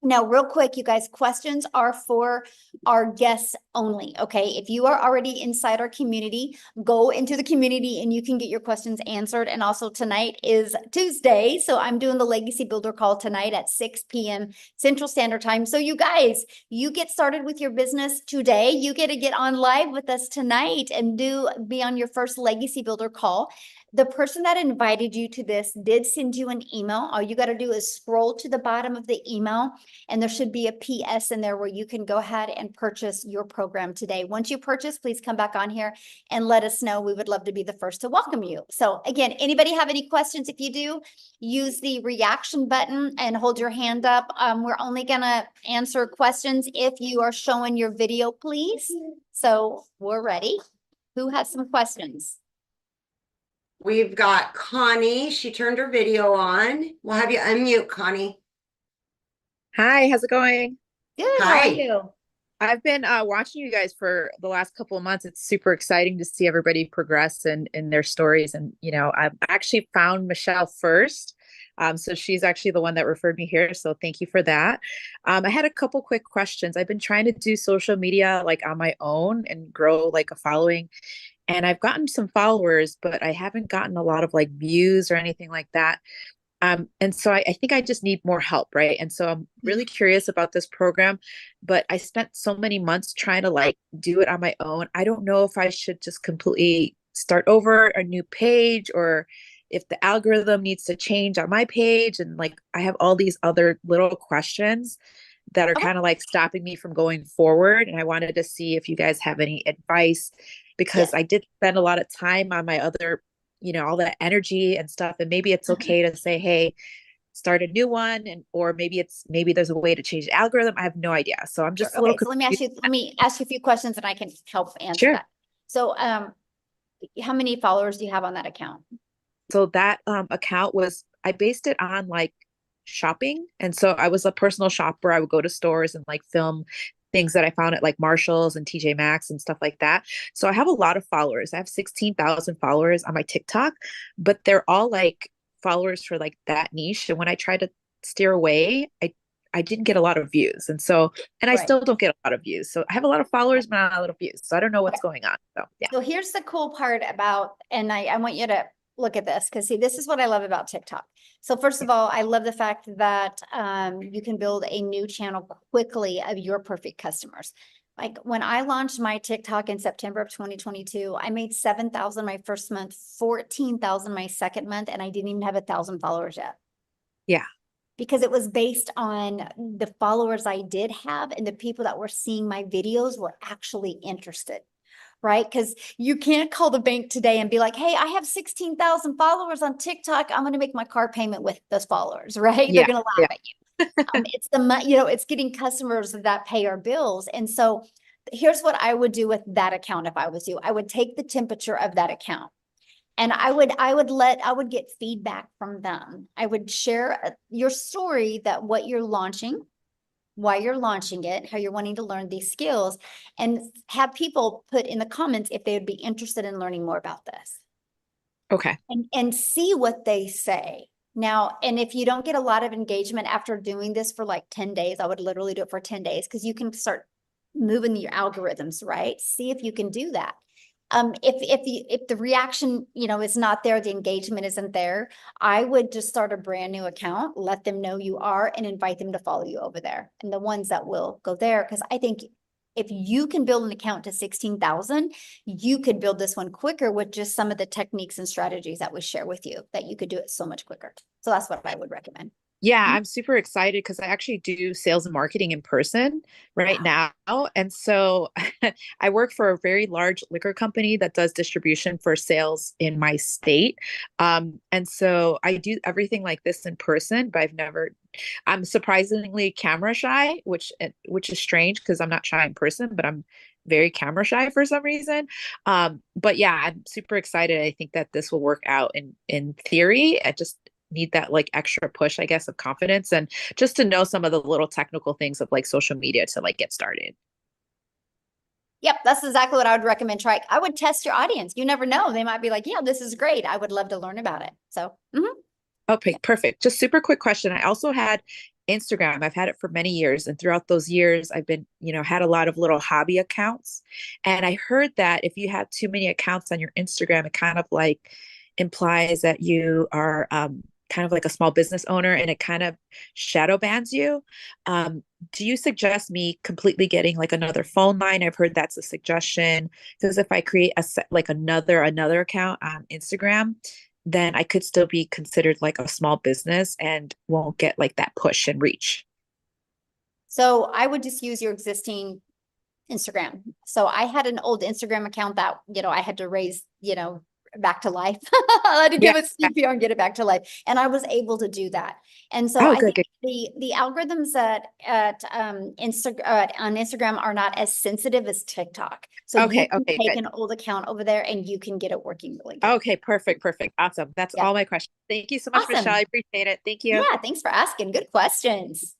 Now, real quick, you guys, questions are for our guests only, okay? If you are already inside our community, go into the community and you can get your questions answered. And also tonight is Tuesday, so I'm doing the Legacy Builder call tonight at 6 p.m. Central Standard Time. So you guys, you get started with your business today. You get to get on live with us tonight and be on your first Legacy Builder call. The person that invited you to this did send you an email. All you got to do is scroll to the bottom of the email and there should be a PS in there where you can go ahead and purchase your program today. Once you purchase, please come back on here and let us know. We would love to be the first to welcome you. So again, anybody have any questions? If you do, use the reaction button and hold your hand up. We're only going to answer questions if you are showing your video, please. So we're ready. Who has some questions? We've got Connie. She turned her video on. We'll have you unmute, Connie. Hi, how's it going? Good. How Hi. are you? I've been watching you guys for the last couple of months. It's super exciting to see everybody progress in their stories. And, I've actually found Michelle first. So she's actually the one that referred me here. So thank you for that. I had a couple quick questions. I've been trying to do social media like on my own and grow like a following. And I've gotten some followers, but I haven't gotten a lot of like views or anything like that. And so I think I just need more help, right? And so I'm really curious about this program, but I spent so many months trying to like do it on my own. I don't know if I should just completely start over a new page or if the algorithm needs to change on my page. And like, I have all these other little questions that are kind of like stopping me from going forward. And I wanted to see if you guys have any advice because I did spend a lot of time on my other all that energy and stuff. And maybe it's okay to say, hey, start a new one. Or maybe there's a way to change the algorithm. I have no idea. So I'm just a little so let me ask you a few questions and I can help answer that. So, how many followers do you have on that account? So that account I based it on like shopping. And so I was a personal shopper. I would go to stores and like film things that I found at like Marshall's and TJ Maxx and stuff like that. So I have a lot of followers. I have 16,000 followers on my TikTok, but they're all like followers for like that niche. And when I tried to steer away, I didn't get a lot of views. And so, and I Right. still don't get a lot of views. So I have a lot of followers, but not a lot of views. So I don't know what's going on. So yeah. So here's the cool part about, and I want you to look at this, because see, this is what I love about TikTok. So first of all, I love the fact that you can build a new channel quickly of your perfect customers. Like when I launched my TikTok in September of 2022, I made 7,000 my first month, 14,000 my second month, and I didn't even have 1,000 followers yet. Yeah. Because it was based on the followers I did have, and the people that were seeing my videos were actually interested, right? Because you can't call the bank today and be like, hey, I have 16,000 followers on TikTok. I'm going to make my car payment with those followers, right? Yeah. They're going to laugh at you. It's it's getting customers that pay our bills. And so here's what I would do with that account if I was you. I would take the temperature of that account. And I would get feedback from them. I would share your story, that what you're launching, why you're launching it, how you're wanting to learn these skills, and have people put in the comments if they would be interested in learning more about this. Okay. And see what they say. Now, and if you don't get a lot of engagement after doing this for like 10 days, I would literally do it for 10 days, because you can start moving your algorithms, right? See if you can do that. If the reaction, is not there, the engagement isn't there, I would just start a brand new account, let them know you are, and invite them to follow you over there. And the ones that will go there, because I think if you can build an account to 16,000, you could build this one quicker with just some of the techniques and strategies that we share with you, that you could do it so much quicker. So that's what I would recommend. Yeah, I'm super excited because I actually do sales and marketing in person right now. And so I work for a very large liquor company that does distribution for sales in my state. And so I do everything like this in person, but I'm surprisingly camera shy, which is strange because I'm not shy in person, but I'm very camera shy for some reason. But yeah, I'm super excited. I think that this will work out in theory. I just need that like extra push, I guess, of confidence, and just to know some of the little technical things of like social media to like get started. Yep, that's exactly what I would recommend. I would test your audience. You never know. They might be like, yeah, this is great. I would love to learn about it. So, Okay, perfect. Just super quick question. I also had Instagram. I've had it for many years. And throughout those years, I've been, had a lot of little hobby accounts. And I heard that if you have too many accounts on your Instagram, it kind of like implies that you are kind of like a small business owner, and it kind of shadow bans you. Do you suggest me completely getting like another phone line? I've heard that's a suggestion, because if I create another account on Instagram, then I could still be considered like a small business and won't get like that push and reach. So I would just use your existing Instagram. So I had an old Instagram account that, I had to raise, back to life. I had to give it CPR and get it back to life. And I was able to do that. And so I think the algorithms at on Instagram are not as sensitive as TikTok. So you can take an old account over there and you can get it working really good. Okay, perfect. Awesome. That's all my questions. Thank you so much, Michelle. I appreciate it. Thank you. Yeah, thanks for asking. Good questions.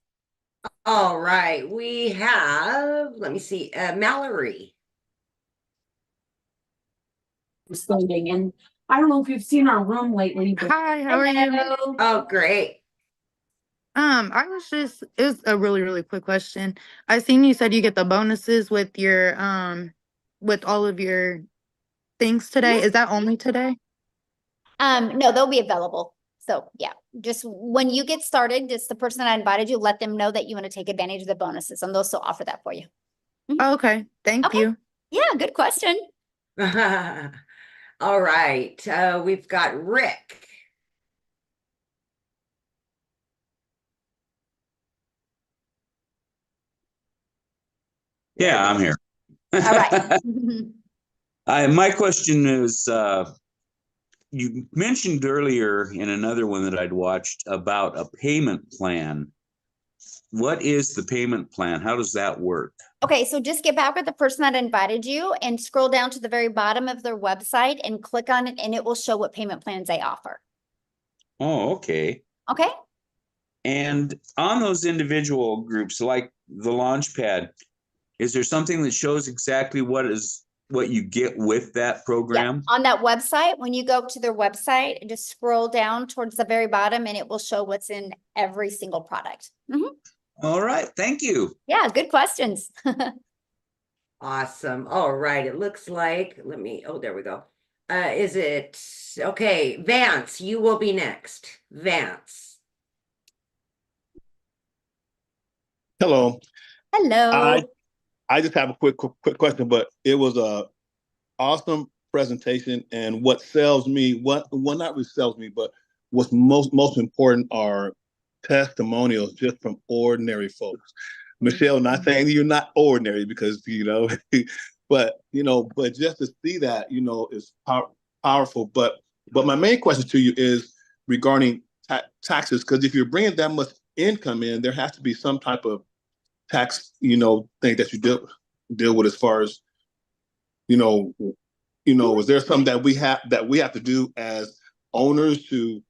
All right, we have, let me see, Mallory. Standing, and I don't know if you've seen our room lately, but Hi, how are you? Oh, great. It was a really, really quick question. I seen you said you get the bonuses with your with all of your things today. Is that only today? No, they'll be available. So yeah, just when you get started, just the person that invited you, let them know that you want to take advantage of the bonuses, and they'll still offer that for you. Okay, thank you. Yeah, good question. All right, we've got Rick. Yeah, I'm here. All right. My question is, you mentioned earlier in another one that I'd watched about a payment plan. What is the payment plan? How does that work? Okay, so just get back with the person that invited you and scroll down to the very bottom of their website and click on it, and it will show what payment plans they offer. Oh, okay. Okay. And on those individual groups, like the Launchpad, is there something that shows exactly what is what you get with that Yeah, program? on that website, when you go to their website, just scroll down towards the very bottom and it will show what's in every single product. All right, thank you. Yeah, good questions. Awesome. All right. It looks like, oh, there we go. Is it, okay, Vance, you will be next. Vance. Hello. Hello. I just have a quick question, but it was a awesome presentation, and what sells me, well, not really sells me, but what's most important are testimonials just from ordinary folks. Michelle, not saying you're not ordinary because but just to see that is powerful. But my main question to you is regarding taxes, because if you're bringing that much income in, there has to be some type of tax thing that you deal with as far as is there something that we have to do as owners to?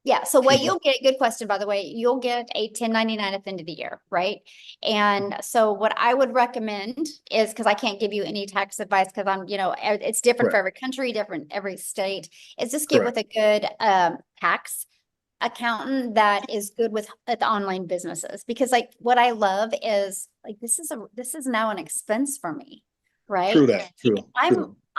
Yeah, so what you'll get, good question, by the way, you'll get a 1099 at the end of the year, right? And so what I would recommend is, because I can't give you any tax advice because I'm, it's different for every country, different every state, is just get with a good tax accountant that is good with online businesses. Because like what I love is like this is now an expense for me, right? True that. True.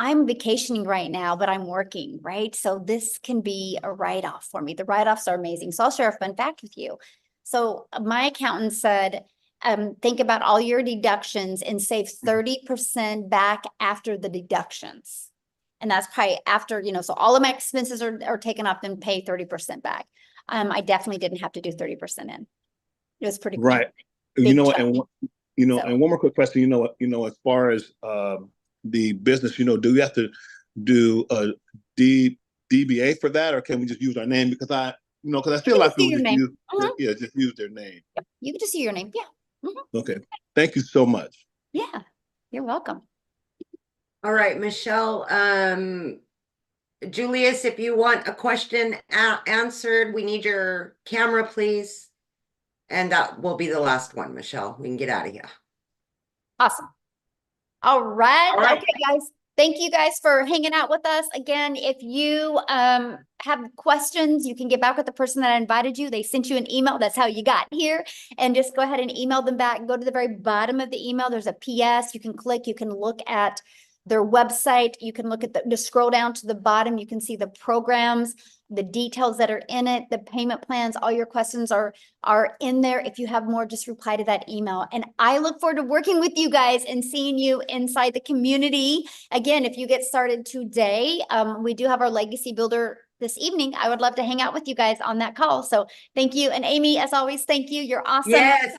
I'm vacationing right now, but I'm working, right? So this can be a write-off for me. The write-offs are amazing. So I'll share a fun fact with you. So my accountant said, think about all your deductions and save 30% back after the deductions. And that's probably after, so all of my expenses are taken off and pay 30% back. I definitely didn't have to do 30% in. It was pretty cool. Right. And one more quick question, as far as the business, do we have to do a DBA for that, or can we just use our name? Because I see a lot of people just use their name. Yep. You can just use your name. Yeah. Okay. Thank you so much. Yeah, you're welcome. All right, Michelle. Julius, if you want a question answered, we need your camera, please. And that will be the last one, Michelle. We can get out of here. Awesome. All right. Okay, guys. Thank you guys for hanging out with us. Again, if you have questions, you can get back with the person that invited you. They sent you an email. That's how you got here. And just go ahead and email them back. Go to the very bottom of the email. There's a PS. You can click. You can look at their website. You can look at just scroll down to the bottom. You can see the programs, the details that are in it, the payment plans, all your questions are in there. If you have more, just reply to that email. And I look forward to working with you guys and seeing you inside the community. Again, if you get started today, we do have our Legacy Builder this evening. I would love to hang out with you guys on that call. So thank you. And Amy, as always, thank you. You're awesome. Yes.